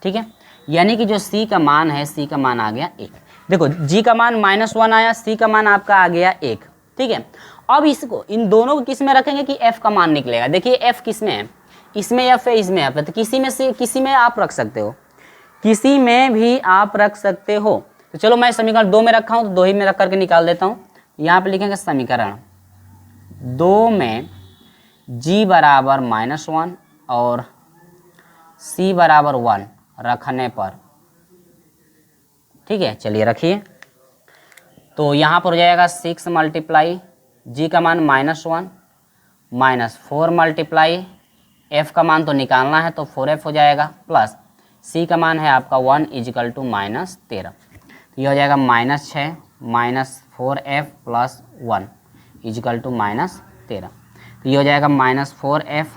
ठीक है, यानी कि जो c का मान है, c का मान आ गया 1। देखो g का मान -1 आया, c का मान आपका आ गया 1। ठीक है, अब इसको इन दोनों को किस में रखेंगे कि f का मान निकलेगा। देखिए f किस में है, इसमें f है, इसमें f है, तो किसी में से किसी में आप रख सकते हो, किसी में भी आप रख सकते हो। तो चलो मैं समीकरण 2 में रखा हूँ तो 2 ही में रख करके निकाल देता हूँ। यहाँ पे लिखेंगे समीकरण 2 में g बराबर -1 और c बराबर 1 रखने पर। ठीक है, चलिए रखिए, तो यहाँ पर हो जाएगा 6 मल्टीप्लाई g का मान -1 -4 मल्टीप्लाई f का मान तो निकालना है तो 4f हो जाएगा, प्लस c का मान है आपका 1 इजिकल टू -13, तो ये हो जाएगा -6 -4f प्लस 1 इजिकल टू -13, तो ये हो जाएगा -4f।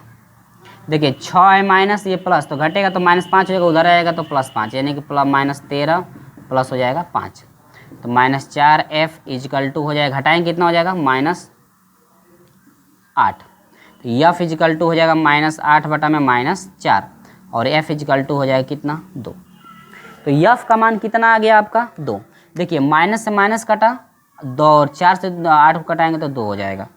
देखिए 6 है माइनस, ये प्लस तो घटेगा तो -5 हो जाएगा, उधर आएगा तो +5, यानी कि -13 प्लस हो जाएगा 5, तो -4f इजिकल टू हो जाएगा, घटाएंगे कितना हो जाएगा -8, तो f इजिकल टू हो जाएगा -8 बटा में -4, और f इजिकल टू हो जाएगा कितना 2, तो f का मान कितना आ गया आपका 2। देखिए माइनस से माइनस कटा 2 और 4 से 8 को कटाएंगे तो 2 हो जाएगा।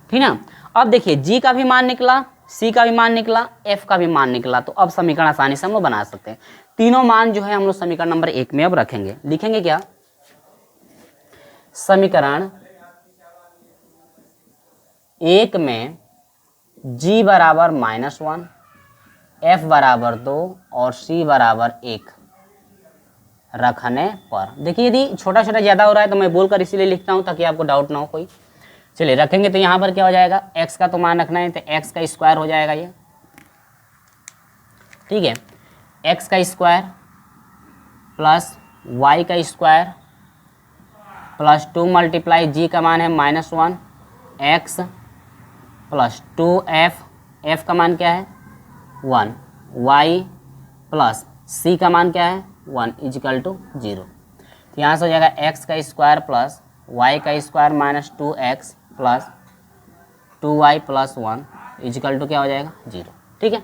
ठीक ना, अब देखिए g का भी मान निकला, c का भी मान निकला, f का भी मान निकला, तो अब समीकरण आसानी से हम लोग बना सकते हैं। तीनों मान जो है हम लोग समीकरण नंबर 1 में अब रखेंगे, लिखेंगे क्या, समीकरण एक में g बराबर -1, f बराबर 2 और c बराबर 1 रखने पर, देखिए यदि छोटा छोटा ज़्यादा हो रहा है तो मैं बोलकर इसीलिए लिखता हूँ ताकि आपको डाउट ना हो कोई। चलिए रखेंगे तो यहाँ पर क्या हो जाएगा, x का तो मान रखना है तो x का स्क्वायर हो जाएगा ये, ठीक है, x का स्क्वायर प्लस y का स्क्वायर प्लस 2 मल्टीप्लाई g का मान है -1 x प्लस 2f, f का मान क्या है 1, y प्लस c का मान क्या है 1 इजिकल टू 0। तो यहाँ से हो जाएगा x का स्क्वायर प्लस y का square minus 2x plus 2y plus 1 equal to क्या हो जाएगा 0, ठीक है।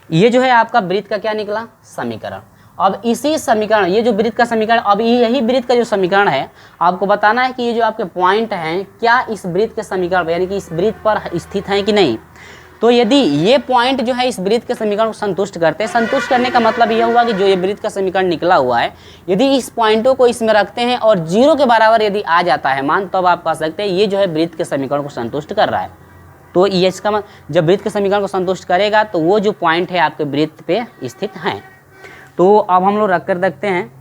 ये जो है आपका वृत्त का क्या निकला, समीकरण। अब इसी समीकरण, ये जो वृत्त का समीकरण, अब यही वृत्त का जो समीकरण है आपको बताना है कि ये जो आपके पॉइंट हैं क्या इस वृत्त के समीकरण यानी कि इस वृत्त पर स्थित हैं कि नहीं। तो यदि ये पॉइंट जो है इस वृत्त के समीकरण को संतुष्ट करते हैं, संतुष्ट करने का मतलब यह हुआ कि जो ये वृत्त का समीकरण निकला हुआ है यदि इस पॉइंटों को इसमें रखते हैं और 0 के बराबर यदि आ जाता है मान, तब आप कह सकते हैं ये जो है वृत्त के समीकरण को संतुष्ट कर रहा है। तो ये इसका जब वृत्त के समीकरण को संतुष्ट करेगा तो वो जो पॉइंट है आपके वृत्त पे स्थित हैं। तो अब हम लोग रख कर देखते हैं,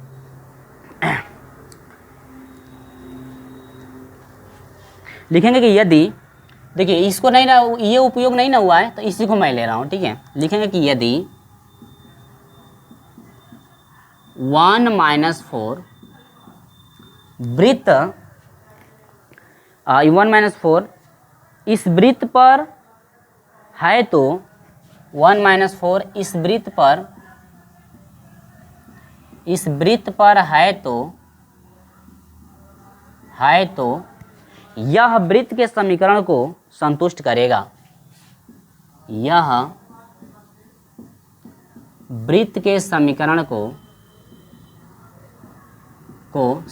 लिखेंगे कि यदि, देखिए इसको नहीं ना, ये उपयोग नहीं ना हुआ है तो इसी को मैं ले रहा हूँ, ठीक है। लिखेंगे कि यदि 1 - 4 वृत्त 1 - 4 इस वृत्त पर है तो 1 - 4 इस वृत्त पर है तो यह वृत्त के समीकरण को संतुष्ट करेगा, यह वृत्त के समीकरण को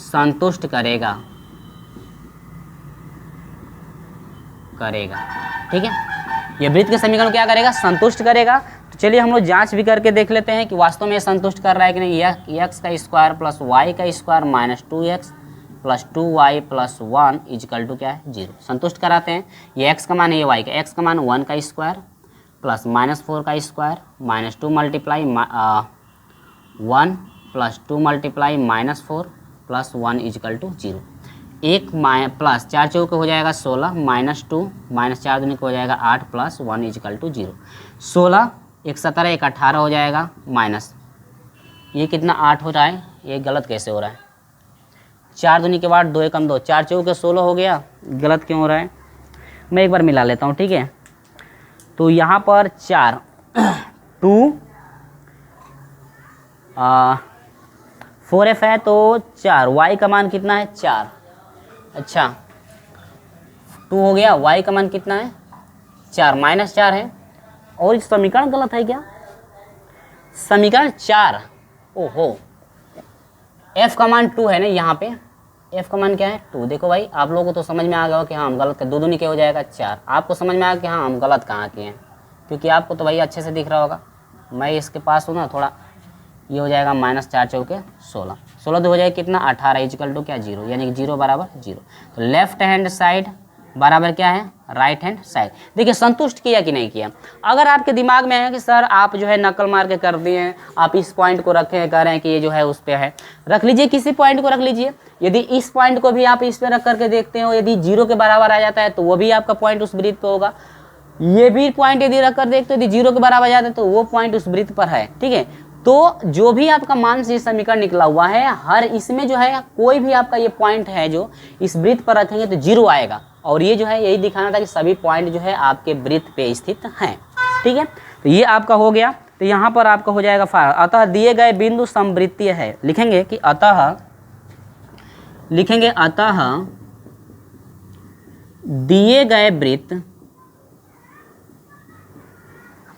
संतुष्ट करेगा, ठीक है। ये वृत्त के समीकरण क्या करेगा, संतुष्ट करेगा। तो चलिए हम लोग जांच भी करके देख लेते हैं कि वास्तव में ये संतुष्ट कर रहा है कि नहीं। यह x का स्क्वायर प्लस y का square minus 2x plus 2y plus 1 equal to क्या है 0, संतुष्ट कराते हैं। ये x का मान है, ये y का, x का मान 1 का स्क्वायर प्लस -4 का square minus 2 multiply 1 plus 2 multiply -4 plus 1 equal to 0। 1 plus 4 चौके हो जाएगा 16 माइनस 2 माइनस 4 दूनी को हो जाएगा 8 प्लस 1 इजिकल टू 0। 16 1 17 1 18 हो जाएगा माइनस, ये कितना 8 हो रहा है, ये गलत कैसे हो रहा है, 4 दूनी के बाद 2 एकम 2, 4 चौके 16 हो गया, गलत क्यों हो रहा है। मैं एक बार मिला लेता हूँ, ठीक है। तो यहाँ पर 4 2 4f है तो 4, y का मान कितना है 4, अच्छा 2 हो गया, y का मान कितना है 4 माइनस 4 है। और इस समीकरण गलत है क्या, समीकरण 4, ओहो f का मान 2 है ना, यहाँ पे f का मान क्या है 2। देखो भाई आप लोगों को तो समझ में आ गया हो कि हाँ हम गलत, 2 दूनी के हो जाएगा 4, आपको समझ में आ गया कि हाँ हम गलत कहाँ किए हैं, क्योंकि आपको तो भाई अच्छे से दिख रहा होगा। मैं इसके पास हूँ ना थोड़ा, ये हो जाएगा माइनस 4 चौके 16, 16 तो हो जाएगा कितना 18 इजिकल टू क्या 0, यानी कि 0 बराबर 0। तो लेफ्ट हैंड साइड बराबर क्या है राइट हैंड साइड। देखिए संतुष्ट किया कि नहीं किया। अगर आपके दिमाग में है कि सर आप जो है नकल मार के कर दिए हैं, आप इस पॉइंट को रखे कह रहे हैं कि ये जो है उस पे है, रख लीजिए किसी पॉइंट को रख लीजिए। यदि इस पॉइंट को भी आप इस पे रख करके देखते हो, यदि 0 के बराबर आ जाता है तो वो भी आपका पॉइंट उस वृत्त पे होगा। ये भी पॉइंट यदि रख कर देखते हो, यदि 0 के बराबर आ जाता है तो वो पॉइंट उस वृत्त पर है, ठीक है। तो जो भी आपका मान से समीकरण निकला हुआ है, हर इसमें जो है कोई भी आपका ये पॉइंट है जो इस वृत्त पर रखेंगे तो 0 आएगा। और ये जो है यही दिखाना था कि सभी पॉइंट जो है आपके वृत्त पे स्थित हैं, ठीक है। तो ये आपका हो गया। तो यहाँ पर आपका हो जाएगा अतः दिए गए बिंदु समवृत्तीय है। लिखेंगे कि अतः, लिखेंगे अतः दिए गए वृत्त,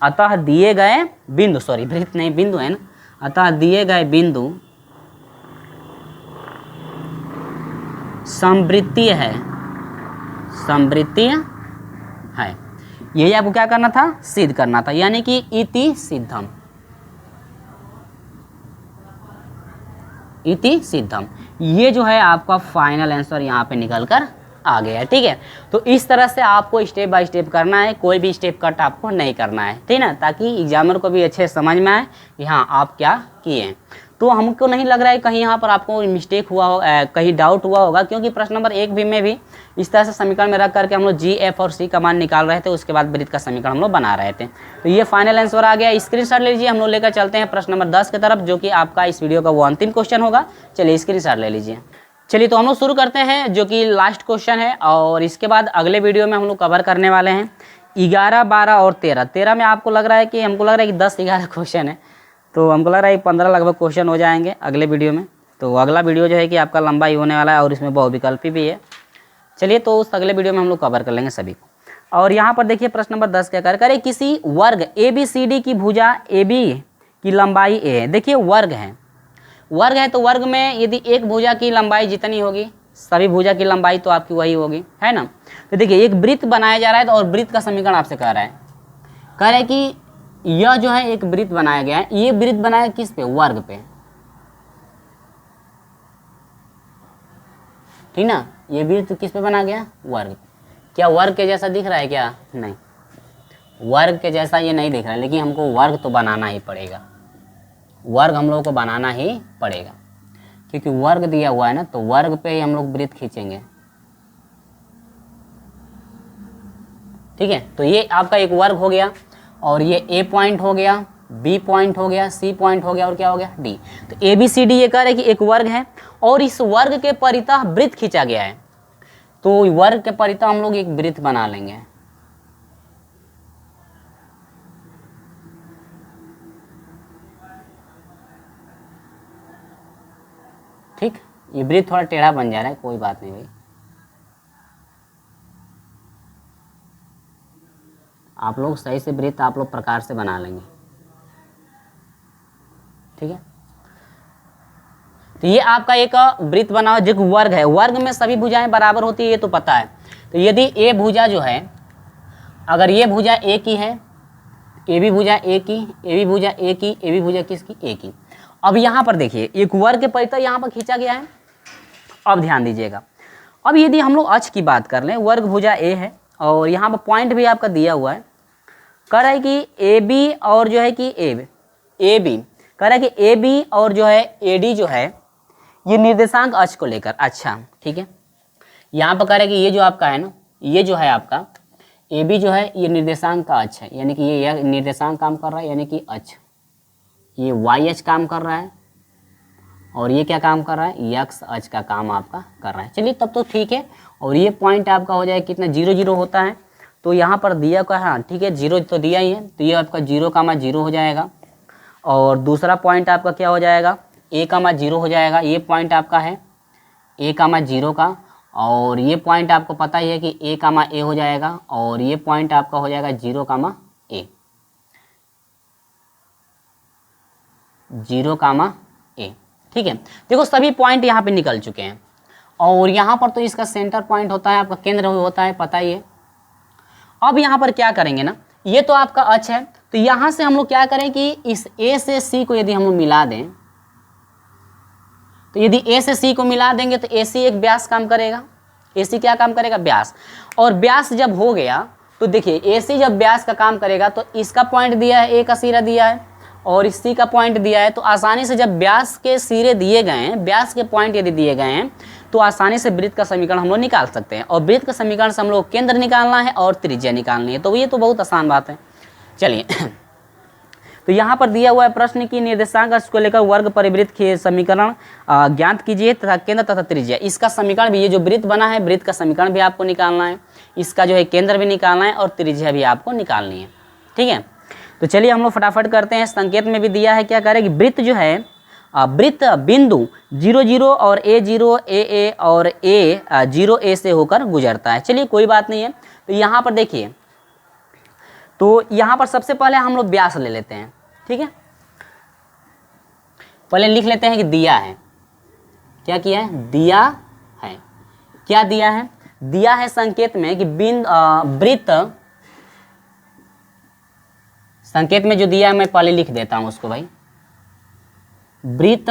अतः दिए गए बिंदु, सॉरी वृत्त नहीं बिंदु है ना, अतः दिए गए बिंदु समवृत्तीय है, समवृत्तीय है। यही आपको क्या करना था, सिद्ध करना था, यानी कि इति सिद्धम, इति सिद्धम। ये जो है आपका फाइनल आंसर यहाँ पे निकल कर आ गया है। ठीक है, तो इस तरह से आपको स्टेप बाय स्टेप करना है, कोई भी स्टेप कट आपको नहीं करना है, ठीक ना, ताकि एग्जामिनर को भी अच्छे से समझ में आए कि हाँ आप क्या किए हैं। तो हमको नहीं लग रहा है कहीं यहाँ पर आपको मिस्टेक हुआ हो, कहीं डाउट हुआ होगा, क्योंकि प्रश्न नंबर 1 भी में भी इस तरह से समीकरण में रख करके हम लोग जी, एफ और सी का मान निकाल रहे थे, उसके बाद वृत्त का समीकरण हम लोग बना रहे थे। तो ये फाइनल आंसर आ गया। स्क्रीनशॉट ले लीजिए, हम लोग लेकर चलते हैं प्रश्न नंबर 10 की तरफ, जो कि आपका इस वीडियो का वो अंतिम क्वेश्चन होगा। चलिए स्क्रीनशॉट ले लीजिए। चलिए तो हम लोग शुरू करते हैं, जो कि लास्ट क्वेश्चन है, और इसके बाद अगले वीडियो में हम लोग कवर करने वाले हैं 11, 12 और 13। 13 में आपको लग रहा है कि हमको लग रहा है कि 10, 11 क्वेश्चन है, तो हमको लग रहा है 15 लगभग क्वेश्चन हो जाएंगे अगले वीडियो में। तो अगला वीडियो जो है कि आपका लंबा ही होने वाला है, और इसमें बहुविकल्पी भी है। चलिए तो उस अगले वीडियो में हम लोग कवर कर लेंगे सभी को। और यहाँ पर देखिए प्रश्न नंबर 10 क्या करे, किसी वर्ग ABCD की भुजा AB की लंबाई A है। देखिए वर्ग है तो वर्ग में यदि एक भुजा की लंबाई जितनी होगी, सभी भुजा की लंबाई तो आपकी वही होगी, है ना। तो देखिए एक वृत्त बनाया जा रहा है, तो और वृत्त का समीकरण आपसे कह रहा है कि यह जो है एक वृत्त बनाया गया है, ये वृत्त बनाया किस पे, वर्ग पे, ठीक ना। ये वृत्त किस पे बना गया, वर्ग। क्या वर्ग के जैसा दिख रहा है क्या, नहीं, वर्ग के जैसा ये नहीं दिख रहा है, लेकिन हमको वर्ग तो बनाना ही पड़ेगा, वर्ग हम लोगों को बनाना ही पड़ेगा, क्योंकि वर्ग दिया हुआ है ना, तो वर्ग पे ही हम लोग वृत्त खींचेंगे। ठीक है, तो ये आपका एक वर्ग हो गया, और ये A पॉइंट हो गया, B पॉइंट हो गया, C पॉइंट हो गया, और क्या हो गया, D। तो ABCD ये कह रहे हैं कि एक वर्ग है, और इस वर्ग के परितः वृत्त खींचा गया है, तो वर्ग के परितः हम लोग एक वृत्त बना लेंगे। ठीक, ये वृत्त थोड़ा टेढ़ा बन जा रहा है, कोई बात नहीं भाई, आप लोग सही से वृत्त आप लोग प्रकार से बना लेंगे। ठीक है, तो ये आपका एक वृत्त बना जो वर्ग है, वर्ग में सभी भुजाएं बराबर होती है, ये तो पता है। तो यदि ए भुजा जो है, अगर ये भुजा ए की है, ए भी भुजा ए की, ए भी भुजा ए की, ए भी भुजा किसकी, ए की। अब यहाँ पर देखिए एक वर्ग के परितः यहाँ पर खींचा गया है। अब ध्यान दीजिएगा, अब यदि हम लोग अक्ष की बात कर लें, वर्ग भुजा ए है, और यहाँ पर पॉइंट भी आपका दिया हुआ है, कह रहा है कि ए बी और जो है कि ए बी कह रहा है कि ए बी और जो है ए डी जो है, ये निर्देशांक अक्ष को लेकर। अच्छा ठीक है, यहाँ पर कह रहा है कि ये जो आपका है ना, ये जो है आपका ए बी जो है, ये निर्देशांक का अक्ष है, यानी कि ये निर्देशांक काम कर रहा है, यानी कि अक्ष, ये वाई अक्ष काम कर रहा है, और ये क्या काम कर रहा है, यक्स अक्ष का काम आपका कर रहा है। चलिए तब तो ठीक है, और ये पॉइंट आपका हो जाएगा कितना, 0, 0 होता है, तो यहाँ पर दिया का, हाँ ठीक है 0 तो दिया ही है, तो ये आपका 0, 0 हो जाएगा। और दूसरा पॉइंट आपका क्या हो जाएगा, A, 0 हो जाएगा। ये पॉइंट आपका है A, 0 का, और ये पॉइंट आपको पता ही है कि A, A हो जाएगा, और ये पॉइंट आपका हो जाएगा 0, A, 0, A। ठीक है, देखो सभी पॉइंट यहाँ पे निकल चुके हैं, और यहाँ पर तो इसका सेंटर पॉइंट होता है, आपका केंद्र होता है, पता ही है। अब यहाँ पर क्या करेंगे ना, ये तो आपका अक्ष है, तो यहाँ से हम लोग क्या करें कि इस A से C को यदि हम लोग मिला दें, तो यदि A से C को मिला देंगे तो AC एक व्यास काम करेगा। AC क्या काम करेगा, व्यास। और व्यास जब हो गया तो देखिए AC जब व्यास का काम करेगा, तो इसका पॉइंट दिया है, A का सिरा दिया है, और इस C का पॉइंट दिया है, तो आसानी से जब व्यास के सिरे दिए गए हैं, व्यास के पॉइंट यदि दिए गए हैं, तो आसानी से वृत्त का समीकरण हम लोग निकाल सकते हैं। और वृत्त का समीकरण से हम लोग केंद्र निकालना है और त्रिज्या निकालनी है, तो ये तो बहुत आसान बात है। चलिए तो यहाँ पर दिया हुआ है प्रश्न की निर्देशांक अक्ष को लेकर वर्ग परिवृत्त के समीकरण ज्ञात कीजिए तथा केंद्र तथा त्रिज्या। इसका समीकरण भी, ये जो वृत्त बना है, वृत्त का समीकरण भी आपको निकालना है, इसका जो है केंद्र भी निकालना है, और त्रिज्या भी आपको निकालनी है। ठीक है, तो चलिए हम लोग फटाफट करते हैं। संकेत में भी दिया है, क्या कह रहे हैं कि वृत्त जो है, वृत्त बिंदु 0, 0 और A0, AA और A0A से होकर गुजरता है। चलिए कोई बात नहीं है, तो यहाँ पर देखिए, तो यहाँ पर सबसे पहले हम लोग व्यास ले लेते हैं। ठीक है, पहले लिख लेते हैं कि दिया है, क्या किया है, दिया है। क्या दिया है, दिया है संकेत में कि वृत्त, संकेत में जो दिया है मैं पहले लिख देता हूं उसको भाई, वृत्त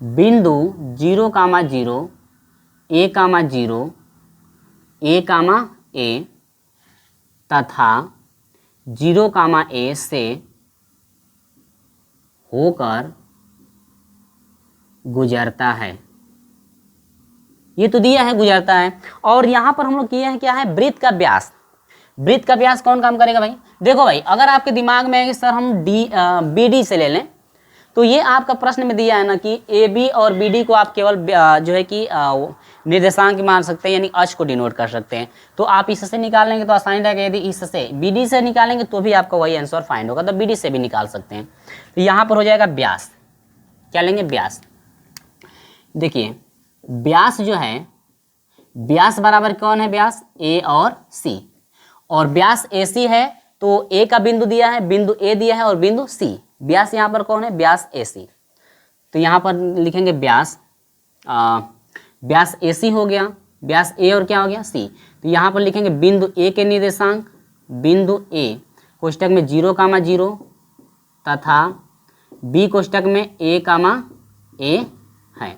बिंदु 0, 0 ए कामा 0 ए कामा ए तथा 0 कामा ए से होकर गुजरता है। ये तो दिया है गुजरता है, और यहाँ पर हम लोग किए हैं क्या है, वृत्त का व्यास। वृत्त का व्यास कौन काम करेगा भाई? देखो भाई, अगर आपके दिमाग में है कि सर हम बी डी से ले लें, तो ये आपका प्रश्न में दिया है ना कि ए बी और बी डी को आप केवल जो है कि निर्देशांक मान सकते हैं, यानी अक्ष को डिनोट कर सकते हैं। तो आप इससे निकाल लेंगे तो आसानी रहेगा। यदि इससे बी डी से निकालेंगे तो भी आपका वही आंसर फाइंड होगा, तो बी डी से भी निकाल सकते हैं। तो यहाँ पर हो जाएगा व्यास। क्या लेंगे? व्यास। देखिए व्यास जो है, व्यास बराबर कौन है? व्यास ए और सी, और व्यास ए सी है तो ए का बिंदु दिया है, बिंदु ए दिया है और बिंदु सी। व्यास यहाँ पर कौन है? व्यास ए सी। तो यहाँ पर लिखेंगे व्यास, व्यास ए सी हो गया, व्यास ए और क्या हो गया? सी। तो यहाँ पर लिखेंगे बिंदु ए के निर्देशांक, बिंदु ए कोष्टक में 0 कामा 0 तथा बी कोष्टक में ए कामा ए है।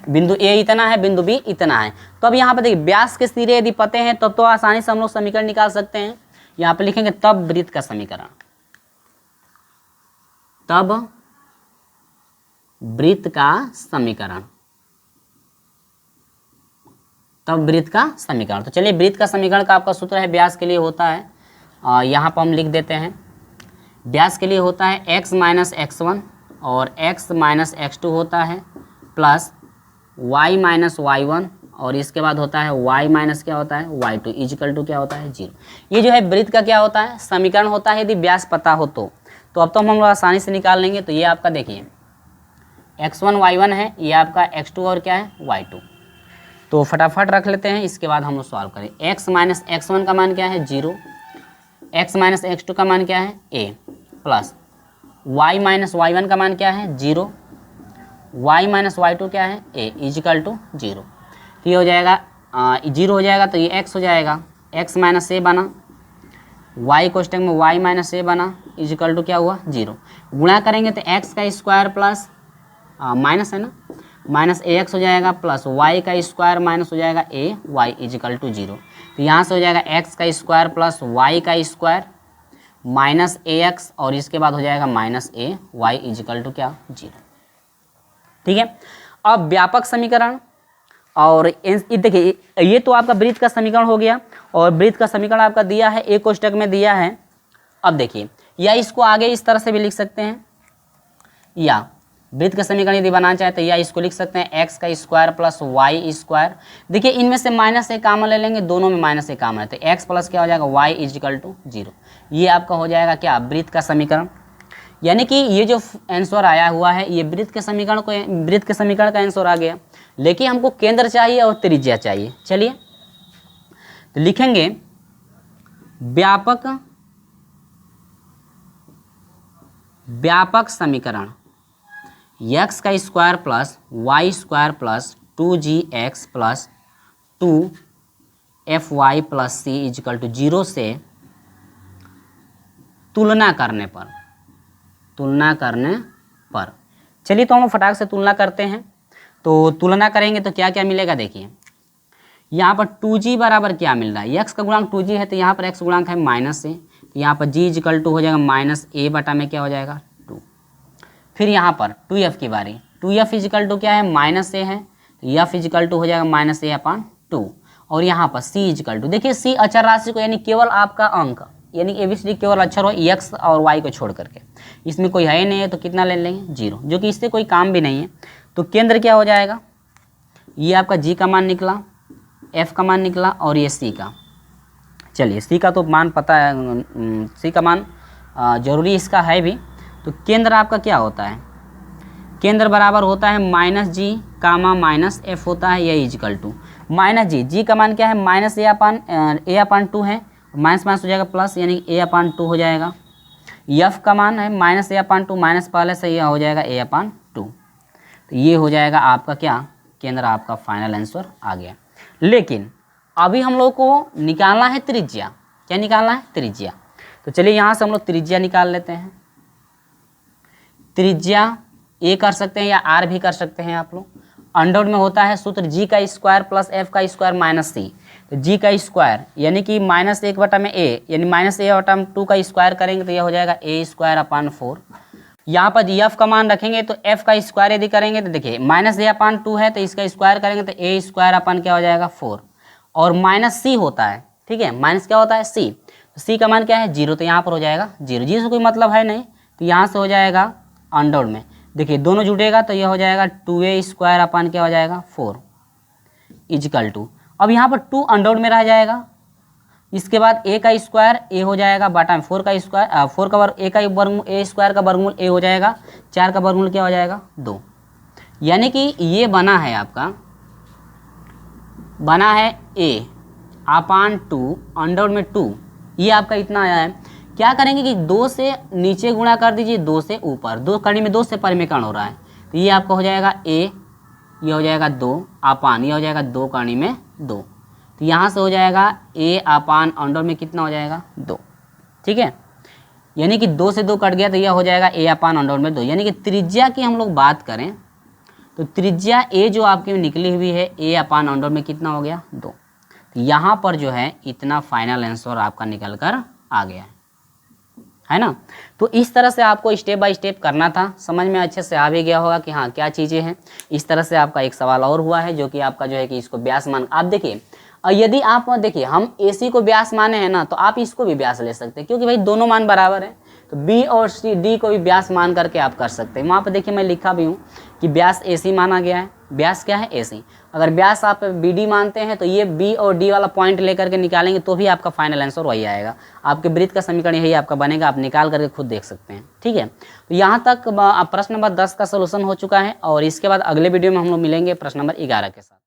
बिंदु ए इतना है, बिंदु बी इतना है। तो अब यहाँ पर देखिए व्यास के सिरे यदि पते हैं तब तो आसानी से हम लोग समीकरण निकाल सकते हैं। यहाँ पर लिखेंगे तब वृत्त का समीकरण, तब वृत्त का समीकरण, तब वृत्त का समीकरण। तो चलिए वृत्त का समीकरण का आपका सूत्र है, व्यास के लिए होता है, यहाँ पर हम लिख देते हैं। व्यास के लिए होता है x माइनस x1 और x माइनस x2 होता है प्लस y माइनस y1, और इसके बाद होता है y माइनस क्या होता है? y2 इजिकल टू क्या होता है? 0। ये जो है वृत्त का क्या होता है? समीकरण होता है, यदि व्यास पता हो तो। अब तो हम लोग आसानी से निकाल लेंगे। तो ये आपका देखिए x1 y1 है, ये आपका x2 और क्या है? y2। तो फटाफट रख लेते हैं, इसके बाद हम लोग सॉल्व करें। x माइनस x1 का मान क्या है? 0, x माइनस x2 का मान क्या है? a, plus y minus y1 का मान क्या है? 0, y माइनस y2 क्या है? a equal to 0। तो ये हो जाएगा 0 हो जाएगा, तो ये x हो जाएगा, x माइनस a बना, y कोष्टक में y माइनस a बना इजिकल टू क्या हुआ? 0। गुणा करेंगे तो x का स्क्वायर प्लस माइनस है ना, माइनस ए एक्स हो जाएगा प्लस y का स्क्वायर माइनस हो जाएगा ए वाई इजिकल टू 0। तो यहाँ से हो जाएगा x का स्क्वायर प्लस y का स्क्वायर माइनस ए एक्स, और इसके बाद हो जाएगा minus A Y equal to क्या? 0। ठीक है। अब व्यापक समीकरण, और देखिए ये तो आपका वृत्त का समीकरण हो गया, और वृत्त का समीकरण आपका दिया है, एक कोष्टक में दिया है। अब देखिए या इसको आगे इस तरह से भी लिख सकते हैं, या वृत्त का समीकरण यदि बनाना चाहे तो या इसको लिख सकते हैं x का स्क्वायर प्लस वाई स्क्वायर। देखिए इनमें से माइनस ए कॉमन ले लेंगे, दोनों में माइनस ए कॉमन है, तो x प्लस क्या हो जाएगा? y equal to 0। ये आपका हो जाएगा क्या? वृत्त का समीकरण। यानी कि ये जो आंसर आया हुआ है ये वृत्त के समीकरण को, वृत्त के समीकरण का आंसर आ गया, लेकिन हमको केंद्र चाहिए और त्रिज्या चाहिए। चलिए तो लिखेंगे व्यापक समीकरण x का square plus Y square plus 2gx plus 2fy plus c equal to 0 से तुलना करने पर, चलिए तो हम फटाक से तुलना करते हैं। तो तुलना करेंगे तो क्या क्या मिलेगा? देखिए यहाँ पर 2g बराबर क्या मिल रहा है? x का गुणांक 2g है, तो यहाँ पर x गुणांक है माइनस ए, तो यहाँ पर g इजिकल टू हो जाएगा माइनस ए बटा में क्या हो जाएगा? 2। फिर यहाँ पर 2f की बारी, 2f इजिकल टू क्या है? माइनस ए है, तो f इजिकल टू हो जाएगा माइनस ए अपॉन 2। और यहाँ पर c इजिकल टू, देखिए c अचर राशि को, यानी केवल आपका अंक, यानी ABCD केवल अक्षर हो x और y को छोड़ करके, इसमें कोई है ही नहीं है, तो कितना ले लेंगे? 0, जो कि इससे कोई काम भी नहीं है। तो केंद्र क्या हो जाएगा? ये आपका g का मान निकला, f का मान निकला, और ये c का। चलिए c का तो मान पता है, c का मान जरूरी इसका है भी। तो केंद्र आपका क्या होता है? केंद्र बराबर होता है माइनस जी कामा माइनस एफ होता है, ये इजिकल टू माइनस जी का मान क्या है? माइनस ए अपान 2 है, माइनस माइनस हो जाएगा प्लस, यानी ए अपान 2 हो जाएगा। एफ का मान है माइनस ए अपान 2, माइनस पहले से यह हो जाएगा ए अपान 2। तो ये हो जाएगा आपका क्या? केंद्र आपका फाइनल आंसर आ गया। लेकिन अभी हम लोग को निकालना है त्रिज्या। क्या निकालना है? त्रिज्या। तो चलिए यहाँ से हम लोग त्रिज्या निकाल लेते हैं। त्रिज्या ए कर सकते हैं या आर भी कर सकते हैं आप लोग। अंडर में होता है सूत्र जी का स्क्वायर प्लस एफ का स्क्वायर माइनस सी। तो जी का स्क्वायर यानी कि -1/a यानी -a/2 का स्क्वायर करेंगे तो यह हो जाएगा a²/4। यहाँ पर एफ का मान रखेंगे तो एफ का स्क्वायर यदि करेंगे तो देखिए -a/2 है तो इसका स्क्वायर करेंगे तो a² क्या हो जाएगा 4 और माइनस सी होता है, ठीक है, माइनस क्या होता है सी, तो सी का मान क्या है 0, तो यहाँ पर हो जाएगा 0, जी से कोई मतलब है नहीं, तो यहाँ से हो जाएगा अंडर में देखिए दोनों जुटेगा तो यह हो जाएगा 2a² क्या हो जाएगा 4 इजिकल टू, अब यहाँ पर 2 अंडर में रह जाएगा, इसके बाद a का स्क्वायर a हो जाएगा बटा में 4 का स्क्वायर 4 का वर्ग a का वर्गमूल a² का वर्गमूल a हो जाएगा, 4 का वर्गमूल क्या हो जाएगा 2, यानी कि ये बना है आपका बना है a/2 अंडर में 2, ये आपका इतना आया है। क्या करेंगे कि 2 से नीचे गुणा कर दीजिए 2 से ऊपर, 2 कड़ी में 2 से परिमेकरण हो रहा है तो ये आपका हो जाएगा a, ये हो जाएगा 2 अपान ये हो जाएगा 2 कड़ी में 2, तो यहाँ से हो जाएगा a/, अंडर में कितना हो जाएगा 2, ठीक है, यानी कि 2 से 2 कट गया तो यह हो जाएगा a/, अंडर में 2, यानी कि त्रिज्या की हम लोग बात करें तो त्रिज्या a जो आपकी निकली हुई है a/, अंडर में कितना हो गया 2, तो यहाँ पर जो है इतना फाइनल आंसर आपका निकल कर आ गया है ना। तो इस तरह से आपको स्टेप बाय स्टेप करना था, समझ में अच्छे से आ भी गया होगा कि हाँ क्या चीज़ें हैं। इस तरह से आपका एक सवाल और हुआ है जो कि आपका जो है कि इसको व्यास मान, आप देखिए यदि आप देखिए हम AC को व्यास माने हैं ना तो आप इसको भी व्यास ले सकते हैं क्योंकि भाई दोनों मान बराबर है, तो B और D को भी व्यास मान करके आप कर सकते हैं। वहाँ पर देखिए मैं लिखा भी हूँ कि व्यास AC माना गया है, व्यास क्या है AC, अगर व्यास आप BD मानते हैं तो ये B और D वाला पॉइंट लेकर के निकालेंगे तो भी आपका फाइनल आंसर वही आएगा, आपके वृत्त का समीकरण यही आपका बनेगा, आप निकाल करके खुद देख सकते हैं, ठीक है। तो यहाँ तक प्रश्न नंबर 10 का सोल्यूशन हो चुका है और इसके बाद अगले वीडियो में हम लोग मिलेंगे प्रश्न नंबर 11 के साथ।